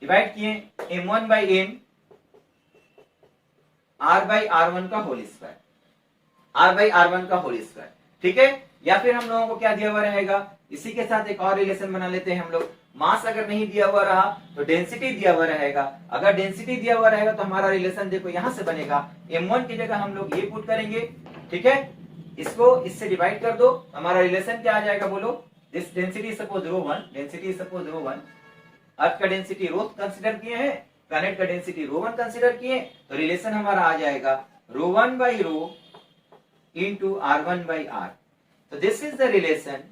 डिवाइड किए m1/m r/r1 का होल स्क्वायर, r/r1 का होल स्क्वायर। ठीक है, या फिर हम लोगों को क्या दिया हुआ रहेगा, इसी के साथ एक और रिलेशन बना लेते हैं हम लोग, मास अगर नहीं दिया हुआ रहा तो डेंसिटी दिया हुआ रहेगा, अगर डेंसिटी दिया हुआ रहेगा तो हमारा रिलेशन देखो यहां से बनेगा, m1 की जगह हम लोग ये पुट करेंगे। ठीक है, इसको इससे डिवाइड कर दो, हमारा रिलेशन क्या आ जाएगा बोलो, this density suppose ρ1, density suppose ρ1, earth का डेंसिटी रो कंसीडर किए हैं, प्लैनेट का डेंसिटी ρ1 कंसीडर किए, तो रिलेशन हमारा आ जाएगा ρ1/ρ इनटू r1/r। तो दिस इज द रिलेशन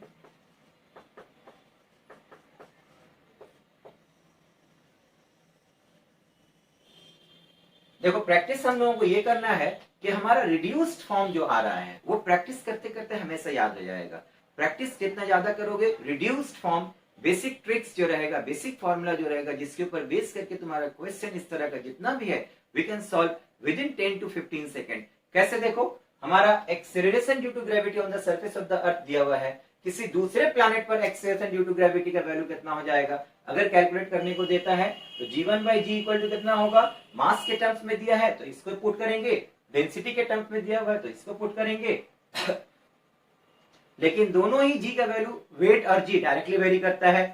देखो प्रैक्टिस हम लोगों को ये करना है कि हमारा रिड्यूस्ड फॉर्म जो आ रहा है वो प्रैक्टिस करते करते हमेशा याद हो जाएगा। प्रैक्टिस जितना ज्यादा करोगे, रिड्यूस्ड फॉर्म, बेसिक ट्रिक्स जो रहेगा, बेसिक फॉर्मूला जो रहेगा, जिसके ऊपर बेस करके तुम्हारा क्वेश्चन इस तरह का जितना भी है we can solve within 10 to 15 second. कैसे, देखो हमारा acceleration due to gravity on the surface of the earth दिया हुआ है, किसी दूसरे प्लैनेट पर एक्सेलरेशन ड्यू टू ग्रेविटी का वैल्यू कितना हो जाएगा, अगर कैलकुलेट करने को देता है तो G1/G इक्वल टू कितना होगा, मास के टर्म्स में दिया है तो इसको पुट करेंगे, डेंसिटी के टर्म्स में दिया हुआ है तो इसको पुट करेंगे, लेकिन दोनों ही g का वैल्यू, वेट और g डायरेक्टली वेरी करता है।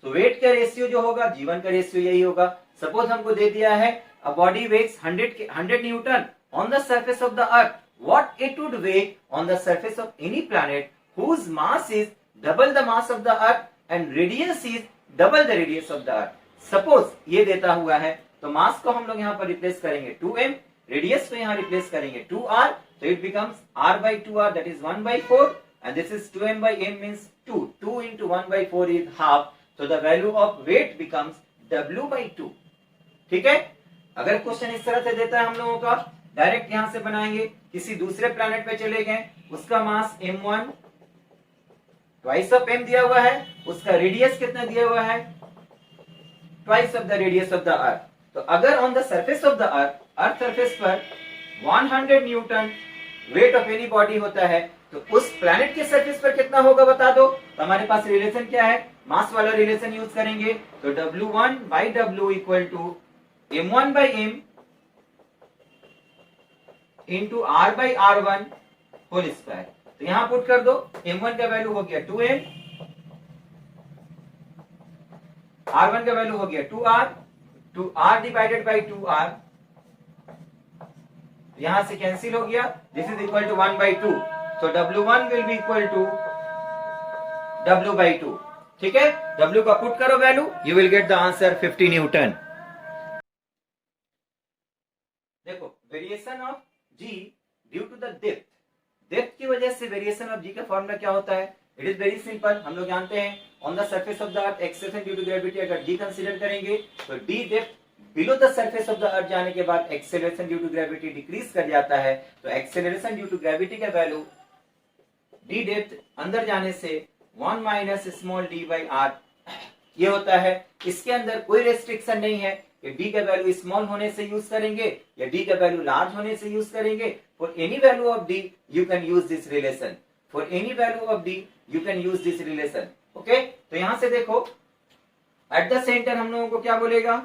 तो वेट का रेशियो जो होगा, जीवन का रेशियो यही होगा। सपोज हमको दे दिया है a body weights 100 newton on the surface of the earth, what it would weigh on the surface of any planet whose mass is double the mass of the earth and radius is double the radius of the earth. Suppose ये देता हुआ है, तो मास को हम लोग यहाँ पर रिप्लेस करेंगे 2m, रेडियस को यहाँ रिप्लेस करेंगे 2r, so it becomes r by 2r, that is 1 by 4, and this is 2m by m means 2. 2 into 1 by 4 is half, so the value of weight becomes w by 2. ठीक है, अगर question इस तरह से देता है हम लोगों का, डायरेक्ट यहां से बनाएंगे। किसी दूसरे प्लैनेट पे चले गए, उसका मास m1 ट्वाइस ऑफ m दिया हुआ है, उसका रेडियस कितना दिया हुआ है, twice of the radius of the earth. तो अगर on the surface of the earth surface पर 100 Newton wait of any body होता है, तो उस प्लैनेट के सरफेस पर कितना होगा बता दो। तो हमारे पास रिलेशन क्या है, मास वाला रिलेशन यूज करेंगे। तो W1 by W equal to M1 by M into R by R1 whole square. तो यहां पुट कर दो, M1 का वैल्यू हो गया 2M, R1 का वैल्यू हो गया 2R, 2R divided by 2R, यहां से कैंसिल हो गया, this is equal to 1 by 2, so W1 will be equal to W by 2। ठीक है, W का पुट करो value, you will get the answer 50 newton. देखो, variation of G due to the depth, depth की वजह से वेरिएशन ऑफ G का formula क्या होता है, इट इज वेरी सिंपल। हम लोग जानते हैं on the surface of the earth acceleration due to gravity अगर G कंसीडर करेंगे, तो D depth below the surface of the earth जाने के बाद acceleration due to gravity decrease कर जाता है। तो एक्सेलरेशन ड्यू टू ग्रेविटी का वैल्यू D डेप्थ अंदर जाने से 1 minus small d by r ये होता है। इसके अंदर कोई रेस्ट्रिक्शन नहीं है कि d का वैल्यू स्मॉल होने से यूज करेंगे या d का वैल्यू लार्ज होने से यूज करेंगे। For any value of d you can use this relation, for any value of d you can use this relation. Okay, तो यहां से देखो एट द सेंटर हम लोगों को क्या बोलेगा,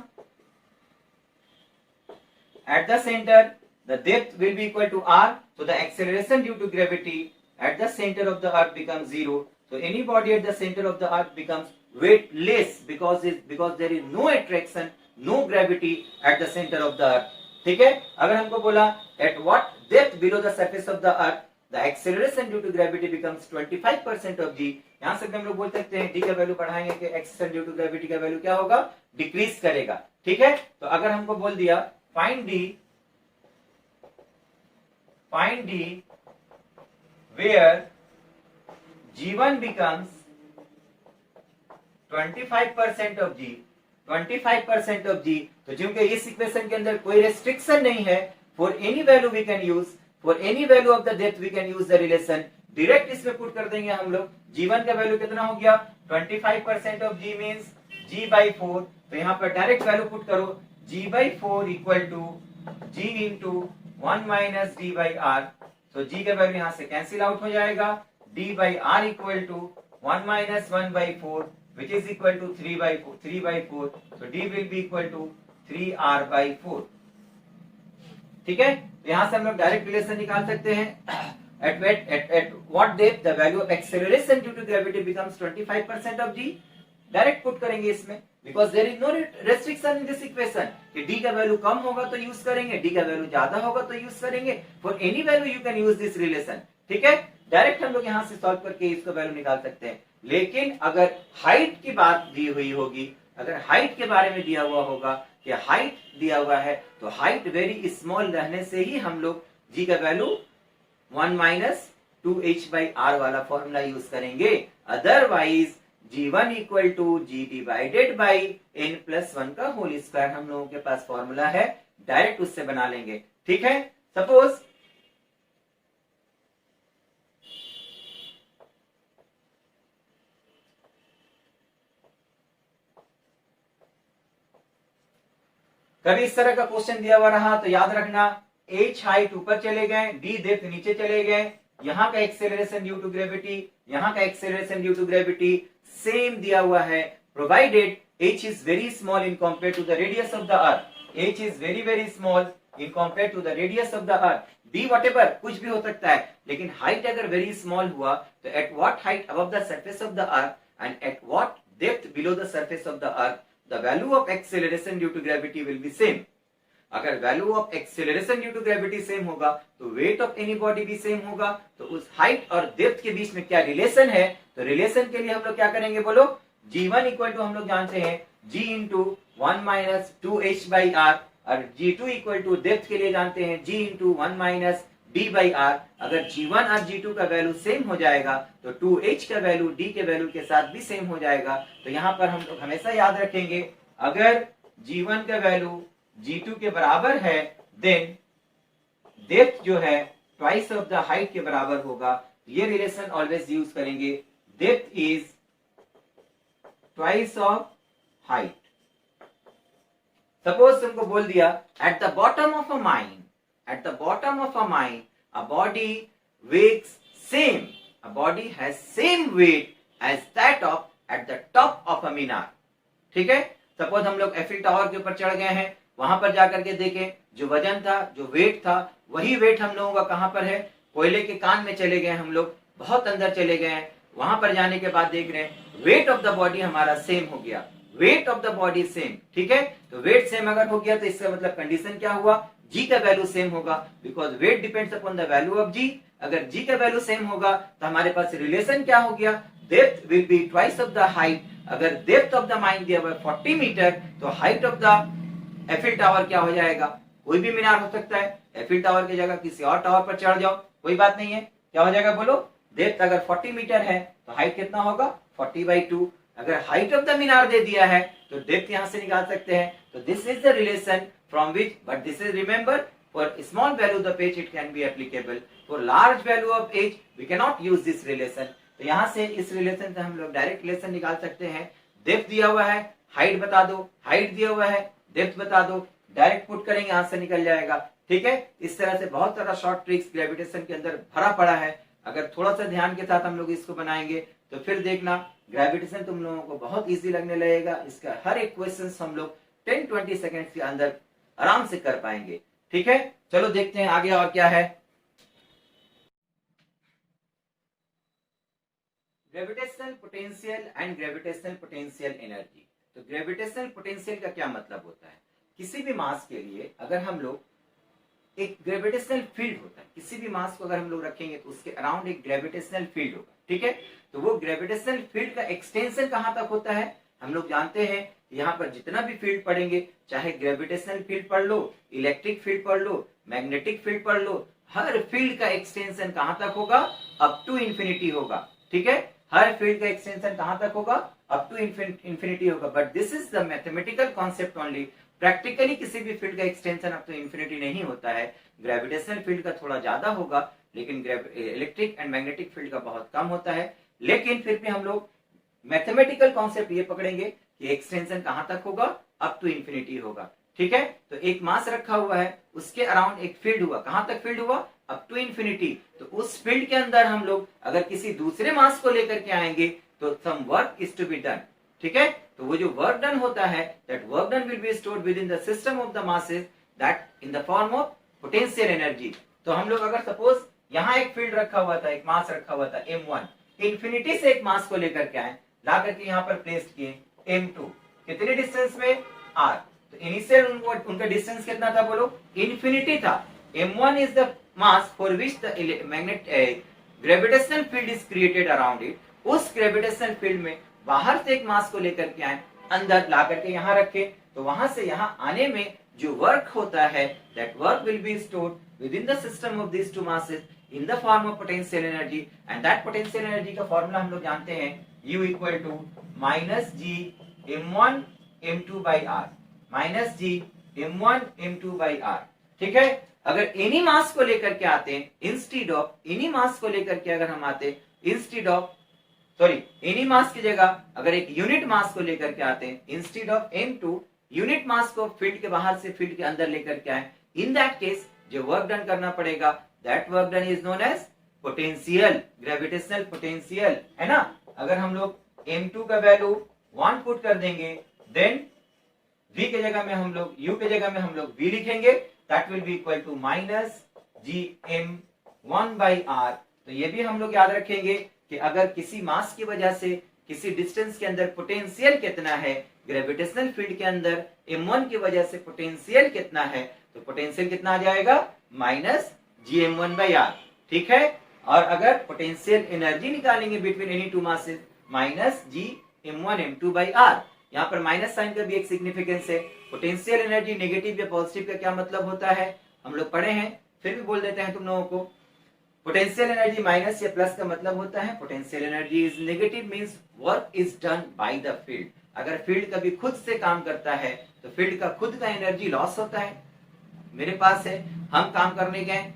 eight the centre the depth will be equal to r, so the acceleration due to gravity at the center of the earth becomes 0. So any body at the center of the earth becomes weightless because there is no attraction, no gravity at the center of the earth. ठीक है, अगर हमको बोला at what depth below the surface of the earth the acceleration due to gravity becomes 25% of g, यहां से हम लोग बोल सकते हैं d का वैल्यू बढ़ाएंगे कि acceleration due to gravity का वैल्यू क्या होगा, डिक्रीज करेगा। ठीक है, तो अगर हमको बोल दिया find d where G1 becomes 25% of G, 25% of G, तो क्योंकि इस इक्वेशन के अंदर कोई रेस्ट्रिक्शन नहीं है, for any value we can use, for any value of the depth we can use the relation. Direct इसमें पुट कर देंगे हम लोग, G1 का वैल्यू कितना हो गया, 25% of G means G by 4, तो यहाँ पर डायरेक्ट वैल्यू पुट करो, G by 4 equal to G into 1 minus D by R, तो G का वैल्यू यहाँ से कैंसिल आउट हो जाएगा, D by R equal to 1 minus 1 by 4 which is equal to 3 by 4, so D will be equal to 3R by 4। ठीक है, तो यहाँ से हम लोग डायरेक्ट रिलेशन निकाल सकते हैं। at what depth the value of acceleration due to gravity becomes 25% of G, direct put करेंगे इसमें, because there is no restriction in this equation कि D का वैल्यू कम होगा तो यूज करेंगे, D का वैल्यू ज्यादा होगा तो यूज करेंगे, for any value you can use this relation. ठीक है, डायरेक्ट हम लोग यहाँ से सॉल्व करके इसका वैल्यू निकाल सकते हैं। लेकिन अगर हाइट की बात दी हुई होगी, अगर हाइट के बारे में दिया हुआ होगा कि हाइट दिया हुआ है, तो हाइट वेरी स्मॉल रहने से ही हम लोग G का value 1 minus 2h by r वाला फॉर्मूला यूज करेंगे। Otherwise G1 equal to G divided by n plus 1 का होल स्क्वायर हम लोगों के पास फॉर्मूला है, डायरेक्ट उससे बना लेंगे। ठीक है, सपोज कभी इस तरह का क्वेश्चन दिया हुआ रहा तो याद रखना, h हाइट ऊपर चले गए, d डेप्थ नीचे चले गए, यहाँ का एक्सेलरेशन ड्यू टू ग्रेविटी, यहाँ का acceleration due to gravity same दिया हुआ है, provided h is very small in compare to the radius of the earth, h is very very small in compare to the radius of the earth. D whatever कुछ भी हो सकता है, लेकिन height अगर वेरी स्मॉल हुआ तो at what height above the surface of the earth and at what depth below the surface of the earth the value of acceleration due to gravity will be same. अगर value of acceleration due to gravity same होगा तो weight of any body भी same होगा। तो उस height और depth के बीच में क्या रिलेशन है, तो रिलेशन के लिए हम लोग क्या करेंगे बोलो, G1 इक्वल टू हम लोग जानते हैं G into 1 minus 2h by R, और G2 इक्वल टू डेप्थ के लिए जानते हैं G into 1 minus d by R. अगर G1 और G2 का वैल्यू सेम हो जाएगा तो 2h का वैल्यू d के वैल्यू के साथ भी सेम हो जाएगा। तो यहाँ पर हम लोग हमेशा याद रखेंगे, अगर G1 का वैल्यू G2 के बराबर है देन डेप्थ जो है ट्वाइस ऑफ द हाइट के बराबर होगा। ये रिलेशन ऑलवेज यूज करेंगे, depth is twice of height. Suppose तुमको बोल दिया at the bottom of a mine, at the bottom of a mine a body weights same, a body has same weight as that of at the top of a मीनार। ठीक है, suppose हम लोग Eiffel tower के ऊपर चढ़ गए हैं, वहां पर जाकर के देखें जो वजन था, जो वेट था, वही वेट हम लोगों का कहां पर है, कोयले के कान में चले गए हम लोग, बहुत अंदर चले गए हैं। वहां पर जाने के बाद देख रहे हैं वेट ऑफ द बॉडी हमारा सेम हो गया, wait of the body same. ठीक है, तो वेट सेम अगर हो गया तो इसका मतलब कंडीशन क्या हुआ, जी का वैल्यू सेम होगा, because wait depends upon the value of जी। अगर जी का वैल्यू सेम होगा तो हमारे पास रिलेशन क्या हो गया, depth will be twice of the height. अगर डेप्थ ऑफ द माइन दिया हुआ 40 मीटर तो height of the Eiffel tower क्या हो जाएगा, कोई भी मीनार हो सकता है, एफिल टावर की जगह किसी और टावर पर चढ़ जाओ कोई बात नहीं है, क्या हो जाएगा बोलो, डेप्थ अगर 40 मीटर है तो हाइट कितना होगा 40/2। अगर हाइट ऑफ द मीनार दे दिया है तो डेप्थ यहां से निकाल सकते हैं। तो this is the relation from which, but this is remember for small value of H it can be applicable, for large value of H we can not use this relation. तो यहां से इस रिलेशन से हम लोग direct relation निकाल सकते हैं, डेप्थ दिया हुआ है हाइट बता दो, हाइट दिया हुआ है डेप्थ बता दो, डायरेक्ट पुट करेंगे आंसर निकल जाएगा। ठीक है, इस तरह से बहुत सारा शॉर्ट ट्रिक्स ग्रेविटेशन के अंदर भरा पड़ा है। अगर थोड़ा सा ध्यान के साथ हम लोग इसको बनाएंगे तो फिर देखना ग्रेविटेशन तुम लोगों को बहुत इजी लगने लगेगा। इसका हर एक क्वेश्चन हम लोग 10-20 सेकेंड के अंदर आराम से कर पाएंगे। ठीक है, चलो देखते हैं आगे और क्या है। Gravitational potential and gravitational potential energy. तो ग्रेविटेशनल पोटेंशियल का क्या मतलब होता है, किसी भी मास के लिए अगर हम लोग एक ग्रेविटेशनल फील्ड होता है, किसी भी मास को अगर हम लोग रखेंगे तो उसके अराउंड एक ग्रेविटेशनल फील्ड होगा। ठीक है, तो वो ग्रेविटेशनल फील्ड का एक्सटेंशन कहां तक होता है, हम लोग जानते हैं यहाँ पर जितना भी फील्ड पढ़ेंगे, चाहे ग्रेविटेशनल फील्ड पढ़ लो, इलेक्ट्रिक फील्ड पढ़ लो, मैग्नेटिक फील्ड पढ़ लो, हर फील्ड का एक्सटेंशन कहां तक होगा, अप टू इंफिनिटी होगा। ठीक है, हर फील्ड का एक्सटेंशन कहां तक होगा, अप टू इंफिनिटी होगा। But this is the mathematical concept only, practically किसी भी फील्ड का एक्सटेंशन अप टू इंफिनिटी नहीं होता है। ग्रेविटेशनल फील्ड का थोड़ा ज्यादा होगा, लेकिन इलेक्ट्रिक एंड मैग्नेटिक फील्ड का बहुत कम होता है। लेकिन फिर भी हम लोग मैथमेटिकल कॉन्सेप्ट ये पकड़ेंगे कि एक्सटेंशन कहां तक होगा, अप टू इंफिनिटी होगा। ठीक है, तो एक मास रखा हुआ है, उसके अराउंड एक फील्ड हुआ, कहां तक फील्ड हुआ, अप टू इंफिनिटी। तो उस फील्ड के अंदर हम लोग अगर किसी दूसरे मास को लेकर के आएंगे तो some work is to be done. ठीक है, तो वो जो वर्क डन होता है, that work done will be stored within the system of the masses, that in the form of potential energy. तो हम लोग अगर सपोज यहाँ एक फील्ड रखा हुआ था, एक मास रखा हुआ था m1, इंफिनिटी से एक मास को लेकर के आए, ला करके यहाँ पर प्लेस किए m2, कितने डिस्टेंस में r। तो इनिशियल उनका डिस्टेंस कितना था बोलो, इंफिनिटी था। m1 is the mass for which the gravitational field is created around it. उस ग्रेविटेशनल फील्ड में बाहर से एक मास को लेकर के आए, अंदर ला करके यहाँ रखे, तो वहां से यहाँ आने में जो वर्क होता है, that work will be stored within the system of this two masses in the form of potential energy. And that potential energy का फॉर्मूला हम लोग जानते हैं, U equal to minus G m1 m2 by R, minus G m1 m2 by R. ठीक है, अगर any मास को लेकर के आते हैं, इंस्टीड ऑफ एनी मास को लेकर के अगर हम आते, इंस्टीड ऑफ एनी मास की जगह अगर एक यूनिट मास को लेकर के आते हैं, instead of m2 unit mass को फील्ड के बाहर से फील्ड के अंदर लेकर के आए, इन दैट केस जो वर्क डन करना पड़ेगा, that work done is known as potential, gravitational potential, है ना। अगर हम लोग m2 का वैल्यू 1 पुट कर देंगे, देन v के जगह में हम लोग u के जगह में हम लोग v लिखेंगे, that will be equal to minus gm1/r। तो ये भी हम लोग याद रखेंगे कि अगर किसी मास की वजह से किसी डिस्टेंस के अंदर पोटेंशियल कितना है, ग्रेविटेशनल फील्ड के अंदर m1 की वजह से पोटेंशियल कितना है, तो पोटेंशियल कितना आ जाएगा माइनस gm1/r। ठीक है, और अगर पोटेंशियल एनर्जी निकालेंगे between any two masses, minus gm1m2/r। यहाँ पर माइनस साइन का भी एक सिग्निफिकेंस है। पोटेंशियल एनर्जी नेगेटिव या पॉजिटिव का क्या मतलब होता है हम लोग पढ़े हैं, फिर भी बोल देते हैं तुम लोगों को। पोटेंशियल एनर्जी माइनस या प्लस का मतलब होता है potential energy is negative means work is done by the field. अगर फील्ड कभी खुद से काम करता है तो फील्ड का खुद का एनर्जी लॉस होता है। मेरे पास है, हम काम करने गए,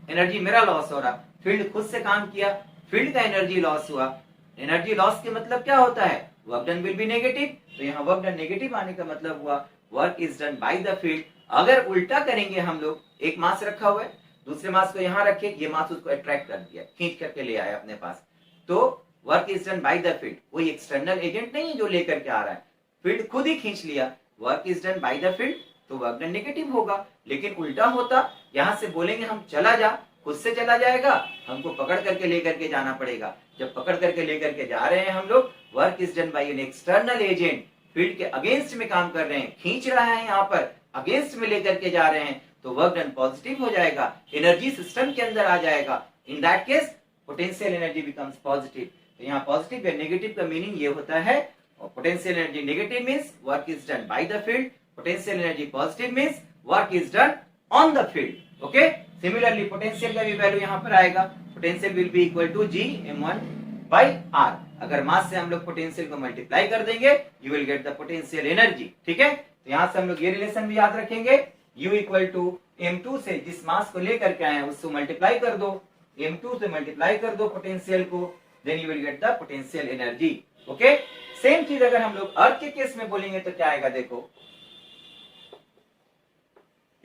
एनर्जी मेरा लॉस हो रहा, फील्ड खुद से काम किया, फील्ड का एनर्जी लॉस हुआ। एनर्जी लॉस के मतलब क्या होता है, work done will B negative. तो यहाँ वर्क डन नेगेटिव आने का मतलब हुआ work is done by the field. अगर उल्टा करेंगे हम लोग, एक मास रखा हुआ है, दूसरे मास को यहाँ रखे, ये मास उसको अट्रैक्ट कर दिया, खींच करके ले आया अपने पास, तो work is done by the field. कोई एक्सटर्नल एजेंट नहीं है जो लेकर के आ रहा है, फील्ड खुद ही खींच लिया, work is done by the field, तो वर्क डन नेगेटिव होगा। लेकिन उल्टा होता, यहाँ से बोलेंगे हम चला जा, खुद से चला जाएगा, हमको पकड़ करके लेकर के जाना पड़ेगा। जब पकड़ करके लेकर के जा रहे हैं हम लोग, work is done bye an external agent, field के अगेंस्ट में काम कर रहे हैं, खींच रहा है, यहाँ पर अगेंस्ट में लेकर के जा रहे हैं, तो वर्क डन पॉजिटिव हो जाएगा, एनर्जी सिस्टम के अंदर आ जाएगा। इन that case potential energy becomes positive. तो यहाँ पॉजिटिव या नेगेटिव का मीनिंग ये होता है, और potential energy negative means work is done by the field, potential energy positive means work is done on the field. Okay, similarly potential का भी वैल्यू यहाँ पर आएगा, potential will be equal to gm1/r। अगर मास से हम लोग पोटेंशियल को मल्टीप्लाई कर देंगे, you will get the potential energy. ठीक है, तो यहाँ से हम लोग ये रिलेशन भी याद रखेंगे, u इक्वल टू m2 से जिस मास को लेकर के आए हैं उसको मल्टीप्लाई कर दो, m2 से मल्टीप्लाई कर दो पोटेंशियल को, then you will get the potential energy. Okay, same चीज अगर हम लोग अर्थ के केस में बोलेंगे तो क्या आएगा, देखो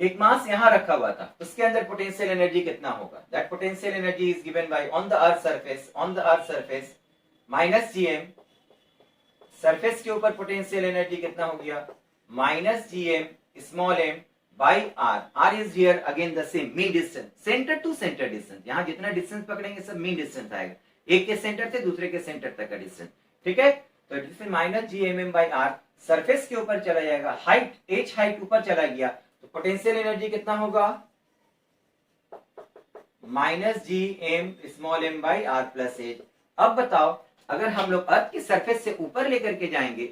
एक मास यहां रखा हुआ था, उसके अंदर पोटेंशियल एनर्जी कितना होगा, that potential energy is given by on the earth surface minus gm, surface के ऊपर पोटेंशियल एनर्जी कितना हो गया minus gm small m by r। r is here again the same mean distance, centre to centre distance, यहाँ जितना distance पकड़ेंगे सब mean distance आएगा, एक के सेंटर से दूसरे के सेंटर तक का डिस्टेंस। ठीक है, तो distance minus gmm by r, surface के ऊपर चला जाएगा, हाइट h हाइट ऊपर चला गया, तो पोटेंशियल एनर्जी कितना होगा minus gm small m by r plus h। अब बताओ, अगर हम लोग अर्थ की सरफेस से ऊपर लेकर के जाएंगे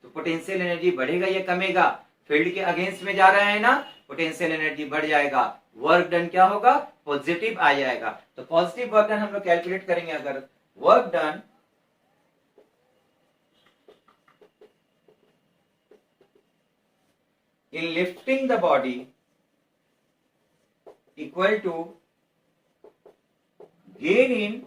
तो पोटेंशियल एनर्जी बढ़ेगा या कमेगा, फील्ड के अगेंस्ट में जा रहा है ना, पोटेंशियल एनर्जी बढ़ जाएगा, वर्क डन क्या होगा पॉजिटिव आ जाएगा। तो पॉजिटिव वर्क डन हम लोग कैलकुलेट करेंगे, अगर work done in lifting the body equal to gain in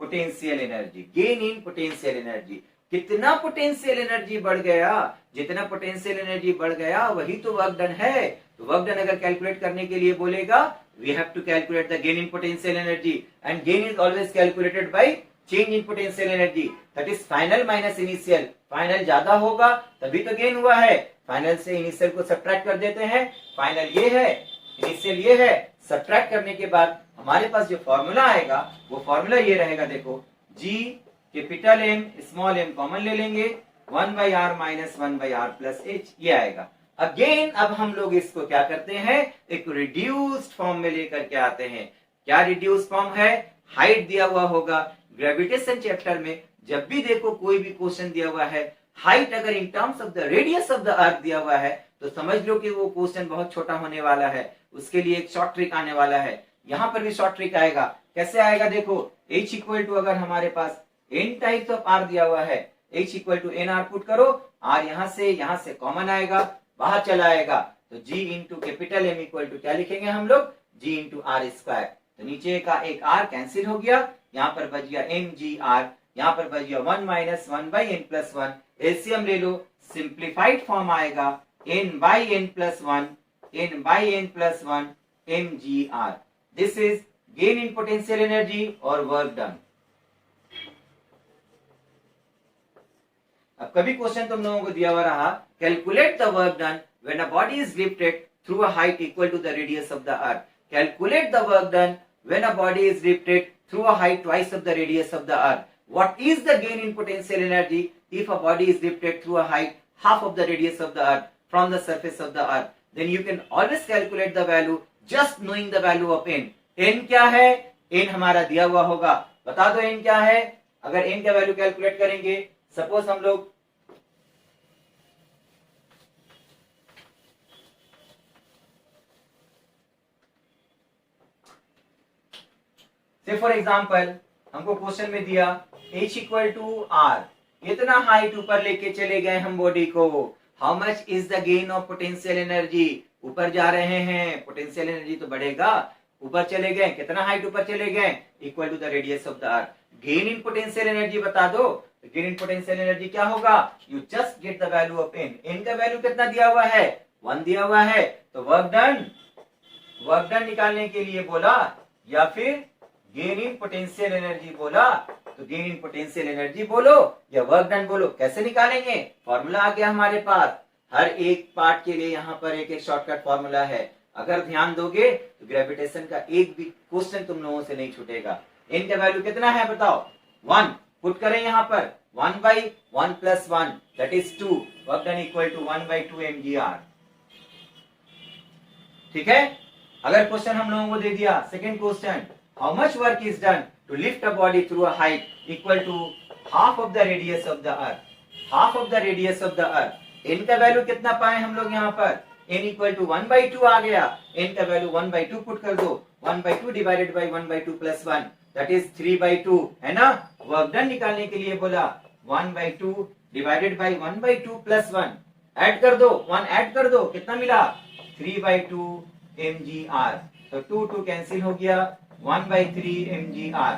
potential energy, gain in potential energy। कितना पोटेंशियल एनर्जी बढ़ गया, जितना पोटेंशियल एनर्जी बढ़ गया वही तो वर्क डन है। तो वर्क डन अगर कैलकुलेट करने के लिए बोलेगा, we have to calculate the gain in potential energy, and gain is always calculated by change in potential energy, that is final minus initial. Final ज्यादा होगा तभी तो गेन हुआ है, फाइनल से इनिशियल को सब्ट्रैक्ट कर देते हैं, फाइनल ये है इनिशियल ये है, सब्ट्रैक्ट करने के बाद हमारे पास जो फॉर्मूला आएगा वो फॉर्मूला ये रहेगा, देखो g capital M small m common ले लेंगे, 1/r minus 1/r plus h, ये आएगा। अगेन अब हम लोग इसको क्या करते हैं, एक रिड्यूस्ड फॉर्म में लेकर के आते हैं। क्या रिड्यूस्ड फॉर्म है, हाइट दिया हुआ होगा, ग्रेविटेशन चैप्टर में जब भी देखो कोई भी क्वेश्चन दिया हुआ है, हाइट अगर इन terms of the radius of the earth दिया हुआ है तो समझ लो कि वो क्वेश्चन बहुत छोटा होने वाला है, उसके लिए एक शॉर्ट ट्रिक आने वाला है। यहाँ पर भी शॉर्ट ट्रिक आएगा, कैसे आएगा देखो, h इक्वल टू अगर हमारे पास n टाइप्स ऑफ r दिया हुआ है, h equal to nr put करो, r यहाँ से कॉमन आएगा, बाहर चला आएगा, तो g into capital M equal to क्या लिखेंगे हम लोग, g इंटू r स्क्वायर। तो नीचे का एक r कैंसिल हो गया, यहाँ पर बच गया mgr, यहाँ पर बच गया 1 माइनस 1/n प्लस 1, एलसीएम ले लो, सिंप्लीफाइड फॉर्म आएगा n/n plus 1 n/n plus 1 mgr। This is gain in potential energy और वर्क डन। अब कभी क्वेश्चन तुम लोगों को दिया हुआ रहा, calculate the work done when a body is lifted through a height equal to the radius of the earth. Calculate the work done when a body is lifted through a height twice of the radius of the earth. What is the gain in potential energy if a body is lifted through a height half of the radius of the earth from the surface of the earth? Then you can always calculate the value just knowing the value of n. n क्या है? n हमारा दिया हुआ होगा, बता दो n क्या है. अगर n का वैल्यू कैलकुलेट करेंगे, सपोज हम लोग से फॉर एग्जाम्पल हमको क्वेश्चन में दिया h इक्वल टू r, इतना हाइट ऊपर लेके चले गए हम बॉडी को. How much is the gain of potential energy? ऊपर जा रहे हैं, पोटेंशियल एनर्जी तो बढ़ेगा. ऊपर चले गए, कितना हाइट ऊपर चले गए? Equal to the radius of the earth. Gain in potential energy बता दो. गेन इन पोटेंशियल एनर्जी क्या होगा? You just get the value of n. n का वैल्यू कितना दिया हुआ है? 1 दिया हुआ है. तो वर्क डन निकालने के लिए बोला या फिर गेन इन पोटेंशियल एनर्जी बोला, तो गेन इन पोटेंशियल एनर्जी बोलो या वर्क डन बोलो. कैसे निकालेंगे? फॉर्मूला आ गया हमारे पास. हर एक पार्ट के लिए यहाँ पर एक एक शॉर्टकट फॉर्मूला है. अगर ध्यान दोगे तो ग्रेविटेशन का एक भी क्वेश्चन तुम लोगों से नहीं छूटेगा. n का वैल्यू कितना है बताओ? 1 पुट करें यहाँ पर. 1 by 1 plus 1 that is 2. Work done equal to 1 by 2 mgr. ठीक है. अगर क्वेश्चन हम लोगों को दे दिया second question, how much work is done to lift a body through a height equal to half of the radius of the earth. half of the radius of the earth. n का value कितना पाए हम लोग यहाँ पर? n equal to 1 by 2 आ गया. n का value 1 by 2 put कर दो. 1 by 2 divided by 1 by 2 plus 1 that is 3 by 2 है ना. वर्क डन निकालने के लिए बोला 1 by 2 divided by 1 by 2 plus 1 add कर दो. 1 ऐड कर दो, कितना मिला? 3 by 2 mgr. तो 2 2 कैंसिल हो गया. 1 by 3 mgr.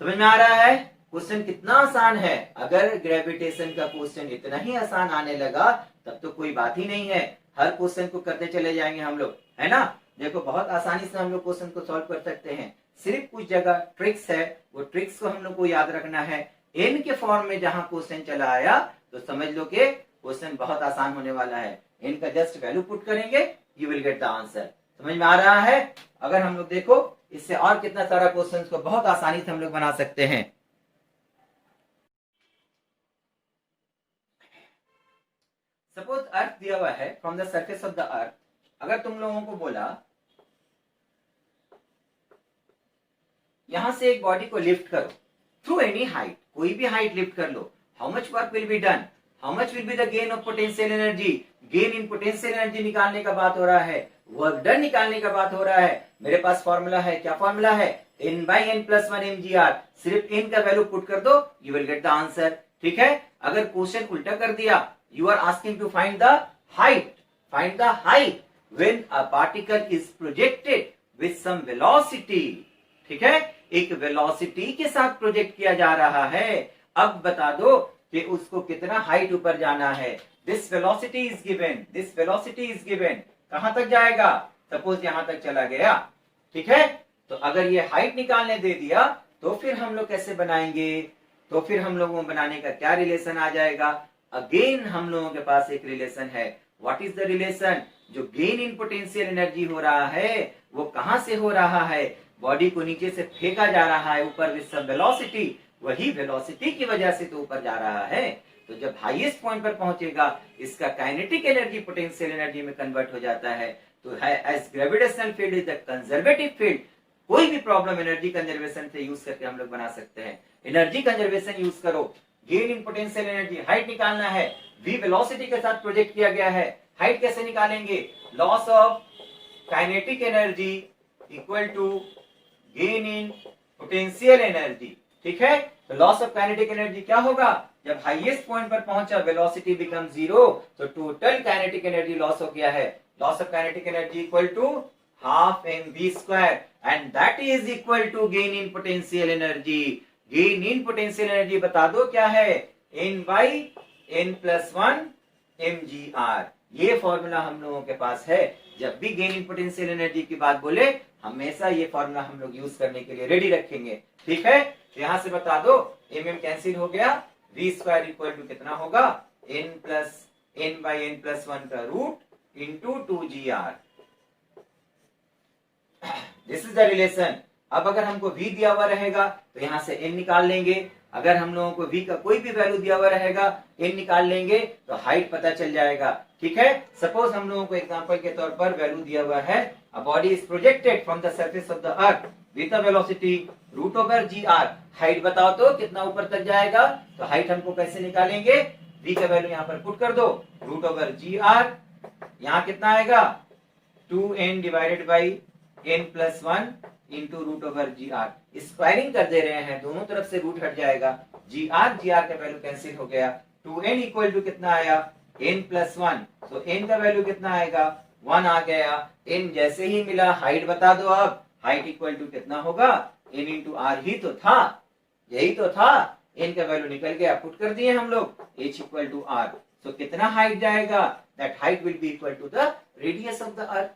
समझ में आ रहा है? क्वेश्चन कितना आसान है. अगर ग्रेविटेशन का क्वेश्चन इतना ही आसान आने लगा तब तो कोई बात ही नहीं है. हर क्वेश्चन को करते चले जाएंगे हम लोग, है ना. देखो बहुत आसानी से हम लोग क्वेश्चन को सॉल्व कर सकते हैं. सिर्फ कुछ जगह ट्रिक्स है, वो ट्रिक्स को हम लोग को याद रखना है. एन के फॉर्म में जहां क्वेश्चन चला आया तो समझ लो कि क्वेश्चन बहुत आसान होने वाला है. एन का जस्ट वैल्यू पुट करेंगे, you will get the answer. समझ में आ रहा है? अगर हम लोग देखो इससे और कितना सारा क्वेश्चंस को बहुत आसानी से हम लोग बना सकते हैं. सपोज अर्थ दिया हुआ है from the surface of the अर्थ. अगर तुम लोगों को बोला यहां से एक बॉडी को लिफ्ट करो थ्रू एनी हाइट, कोई भी हाइट लिफ्ट कर लो. How much work will be done? How much will be the gain of potential energy? Gain in potential energy निकालने का बात हो रहा है, वर्क डन निकालने का बात हो रहा है. मेरे पास फॉर्मूला है. क्या फॉर्मूला है? n by n plus 1 mgr. सिर्फ n का वैल्यू पुट कर दो, you will get the answer. ठीक है. अगर क्वेश्चन उल्टा कर दिया, you are asking to find the height. Find the height when a particle is projected with some velocity. ठीक है. एक वेलोसिटी के साथ प्रोजेक्ट किया जा रहा है. अब बता दो कि उसको कितना हाइट ऊपर जाना है. This velocity is given. This velocity is given. कहां तक जाएगा? सपोज यहां तक चला गया. ठीक है. तो अगर ये हाइट निकालने दे दिया तो फिर हम लोग कैसे बनाएंगे? तो फिर हम लोगों को बनाने का क्या रिलेशन आ जाएगा? अगेन हम लोगों के पास एक रिलेशन है. What is the relation? जो गेन इन पोटेंशियल एनर्जी हो रहा है वो कहां से हो रहा है? बॉडी को नीचे से फेंका जा रहा है ऊपर विद सम वेलोसिटी. वही वेलोसिटी की वजह से तो ऊपर जा रहा है. तो जब हाईएस्ट पॉइंट पर पहुंचेगा इसका काइनेटिक एनर्जी पोटेंशियल एनर्जी में कन्वर्ट हो जाता है. तो as gravitational field is the conservative field. कोई भी प्रॉब्लम एनर्जी कंजर्वेशन से यूज करके हम लोग बना सकते हैं. एनर्जी कंजर्वेशन यूज करो. Gain in potential energy, height निकालना है. v वेलोसिटी के साथ प्रोजेक्ट किया गया है. हाइट कैसे निकालेंगे? Loss of kinetic energy equal to gain in potential energy. ठीक है. तो लॉस ऑफ काइनेटिक एनर्जी क्या होगा? जब हाईएस्ट पॉइंट पर पहुंचा वेलोसिटी बिकम 0 तो टोटल काइनेटिक एनर्जी लॉस हो गया है. Loss of kinetic energy equal to half mv square and that is equal to gain in potential energy. Gain in potential energy बता दो क्या है? n by n plus 1 mgr. ये formula हम लोगों के पास है. जब भी गेन इन पोटेंशियल एनर्जी की बात बोले हमेशा ये फॉर्मूला हम लोग यूज करने के लिए रेडी रखेंगे. ठीक है. यहां से बता दो mm कैंसिल हो गया. v स्क्वायर इक्वल टू कितना होगा? n plus n by n plus 1 का root into 2gr। This is the relation. अब अगर हमको v दिया हुआ रहेगा तो यहां से n निकाल लेंगे, अगर हम लोगों को v का कोई भी वैल्यू दिया हुआ रहेगा n निकाल लेंगे तो हाइट पता चल जाएगा। ठीक है, सपोज हम लोगों को एग्जांपल के तौर पर वैल्यू दिया हुआ है, a body is projected from the surface of the earth with a velocity root over gr। Height बताओ तो कितना ऊपर तक जाएगा, तो हाइट हमको कैसे निकालेंगे, v का वैल्यू यहाँ पर पुट कर दो, रूट ओवर gr, यहाँ कितना आएगा 2n divided by n plus 1 into root over gr। Squaring कर दे रहे हैं, दोनों तरफ से रूट हट जाएगा, gr का वैल्यू कैंसिल हो गया, 2n इक्वल टू कितना आया n प्लस 1, तो n का वैल्यू कितना आएगा 1 आ गया। n जैसे ही मिला हाइट बता दो, अब हाइट इक्वल टू कितना होगा n इंटू आर ही तो था, यही तो था, n का वैल्यू निकल गया, पुट कर दिए हम लोग h इक्वल टू r। तो कितना हाइट जाएगा, that height will be equal to the radius of the earth.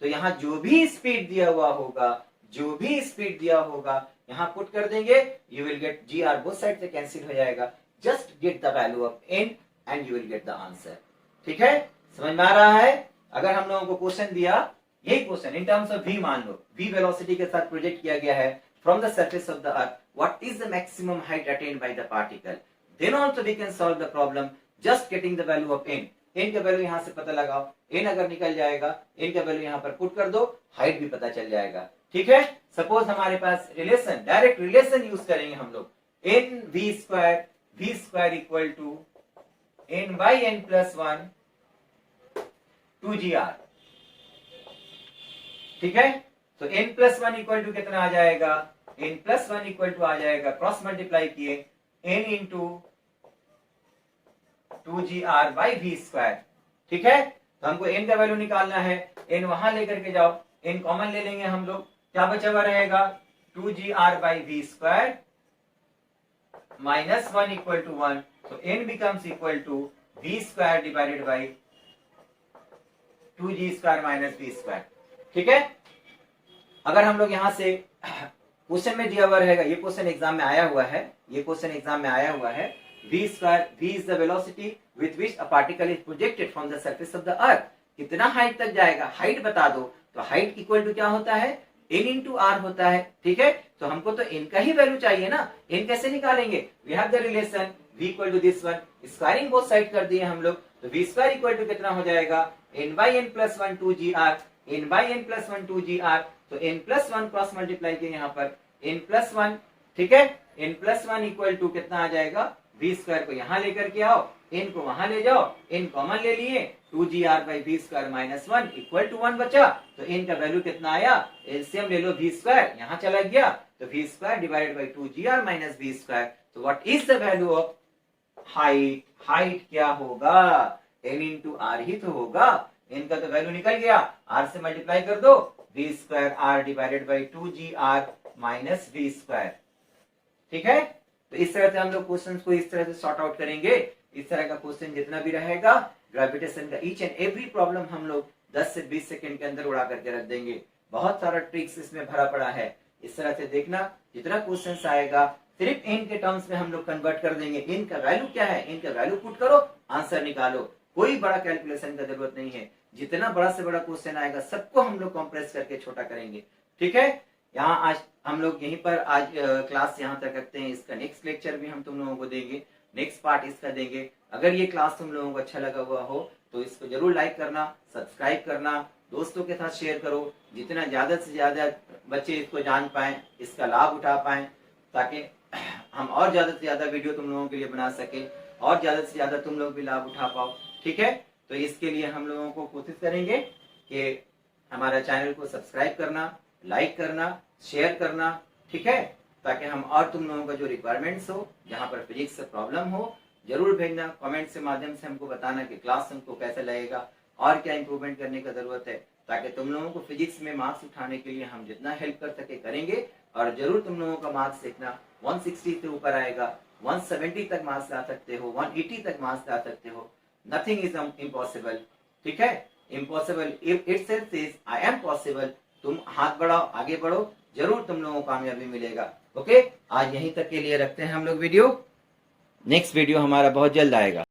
तो यहाँ जो भी स्पीड दिया हुआ होगा, जो भी स्पीड दिया होगा यहाँ पुट कर देंगे, you will gate gr, both side से कैंसिल हो जाएगा, just get the value of n and you will get the answer. ठीक है, समझ में आ रहा है। अगर हम लोगों को क्वेश्चन दिया, यही question in terms of v मान लो, v वेलोसिटी के साथ प्रोजेक्ट किया गया है from the surface of the earth, what is the maximum height attend by the particle, then also we can solve the problem just getting the value of n। n का value यहाँ से पता लगाओ, n अगर निकल जाएगा n का value यहाँ पर पुट कर दो, हाइट भी पता चल जाएगा। ठीक है, सपोज हमारे पास रिलेशन, डायरेक्ट रिलेशन यूज करेंगे हम लोग, n v square equal to n by n plus 1 2gr। ठीक है, तो n प्लस 1 इक्वल टू कितना आ जाएगा, n प्लस 1 इक्वल टू आ जाएगा, क्रॉस मल्टीप्लाई किए n into 2gr by v square. ठीक है, तो हमको n का वैल्यू निकालना है, n वहां लेकर के जाओ, n कॉमन ले लेंगे हम लोग, क्या बचा हुआ रहेगा 2gr by v square minus 1 equal to 1, तो n becomes equal to v square divided by 2g square minus v square. ठीक है, अगर हम लोग यहां से क्वेश्चन में दिया हुआ रहेगा, ये क्वेश्चन एग्जाम में आया हुआ है, ये क्वेश्चन एग्जाम में आया हुआ है, v square, v is the velocity with which a particle is projected from the surface of the अर्थ, कितना हाइट तक जाएगा, हाइट बता दो, तो हाइट इक्वल टू क्या होता है n इंटू आर होता है। ठीक है, तो हमको तो n का ही वैल्यू चाहिए ना, n कैसे निकालेंगे, we have the relation v equal to this one, squaring both side कर दिए हम लोग, तो v स्क्वायर इक्वल टू कितना हो जाएगा n by n plus 1 2gr, n by n plus 1 2gr, तो n प्लस 1 क्रॉस मल्टीप्लाई किए यहाँ पर n प्लस 1। ठीक है, n प्लस 1 इक्वल टू कितना आ जाएगा, v स्क्वायर को यहाँ लेकर के आओ, n को वहां ले जाओ, n कॉमन ले लिए, 2gr by v square minus 1 equal to 1 बचा, तो n का वैल्यू कितना आया, एलसीएम ले लो v स्क्वायर, यहाँ चला गया, तो v square divided by 2gr minus v square, तो what is the value of height, height क्या होगा n इंटू आर ही तो होगा, n का तो वैल्यू निकल गया, r से मल्टीप्लाई कर दो, v square r divided by 2gr minus v square. ठीक है, तो इस तरह से हम लोग क्वेश्चंस को इस तरह से सॉर्ट आउट करेंगे। इस तरह का क्वेश्चन जितना भी रहेगा ग्रेविटेशन का ईच एंड एवरी प्रॉब्लम हम लोग 10 से 20 सेकंड के अंदर उड़ा करके रख देंगे, बहुत सारा ट्रिक्स इसमें भरा पड़ा है। इस तरह से देखना, जितना क्वेश्चन आएगा सिर्फ n के टर्म्स में हम लोग कन्वर्ट कर देंगे, n का वैल्यू क्या है, n का वैल्यू पुट करो, आंसर निकालो, कोई बड़ा कैलकुलेशन का जरूरत नहीं है, जितना बड़ा से बड़ा क्वेश्चन आएगा सबको हम लोग कंप्रेस करके छोटा करेंगे। ठीक है, यहाँ आज हम लोग यहीं पर आज क्लास यहाँ तक रखते हैं, इसका नेक्स्ट लेक्चर भी हम तुम लोगों को देंगे, नेक्स्ट पार्ट इसका देंगे। अगर ये क्लास तुम लोगों को अच्छा लगा हुआ हो तो इसको जरूर लाइक करना, सब्सक्राइब करना, दोस्तों के साथ शेयर करो, जितना ज्यादा से ज्यादा बच्चे इसको जान पाए, इसका लाभ उठा पाए, ताकि हम और ज्यादा से ज्यादा वीडियो तुम लोगों के लिए बना सके और ज्यादा से ज्यादा तुम लोग भी लाभ उठा पाओ। ठीक है, तो इसके लिए हम लोगों को कोशिश करेंगे कि हमारा चैनल को सब्सक्राइब करना, लाइक करना, शेयर करना। ठीक है, ताकि हम और तुम लोगों का जो रिक्वायरमेंट्स हो, जहाँ पर फिजिक्स से प्रॉब्लम हो, जरूर भेजना, कमेंट से माध्यम से हमको बताना कि क्लास हमको कैसा लगेगा और क्या इंप्रूवमेंट करने का जरूरत है, ताकि तुम लोगों को फिजिक्स में मार्क्स उठाने के लिए हम जितना हेल्प कर सके करेंगे। और जरूर तुम लोगों का मार्क्स देखना 160 से ऊपर आएगा, 170 तक मार्क्स ला सकते हो, 180 तक मार्क्स ला सकते हो, नथिंग इज इम्पॉसिबल। ठीक है, impossible itself is I am possible. तुम हाथ बढ़ाओ, आगे बढ़ो, जरूर तुम लोगों को कामयाबी मिलेगा। ओके, आज यहीं तक के लिए रखते हैं हम लोग वीडियो, नेक्स्ट वीडियो हमारा बहुत जल्द आएगा।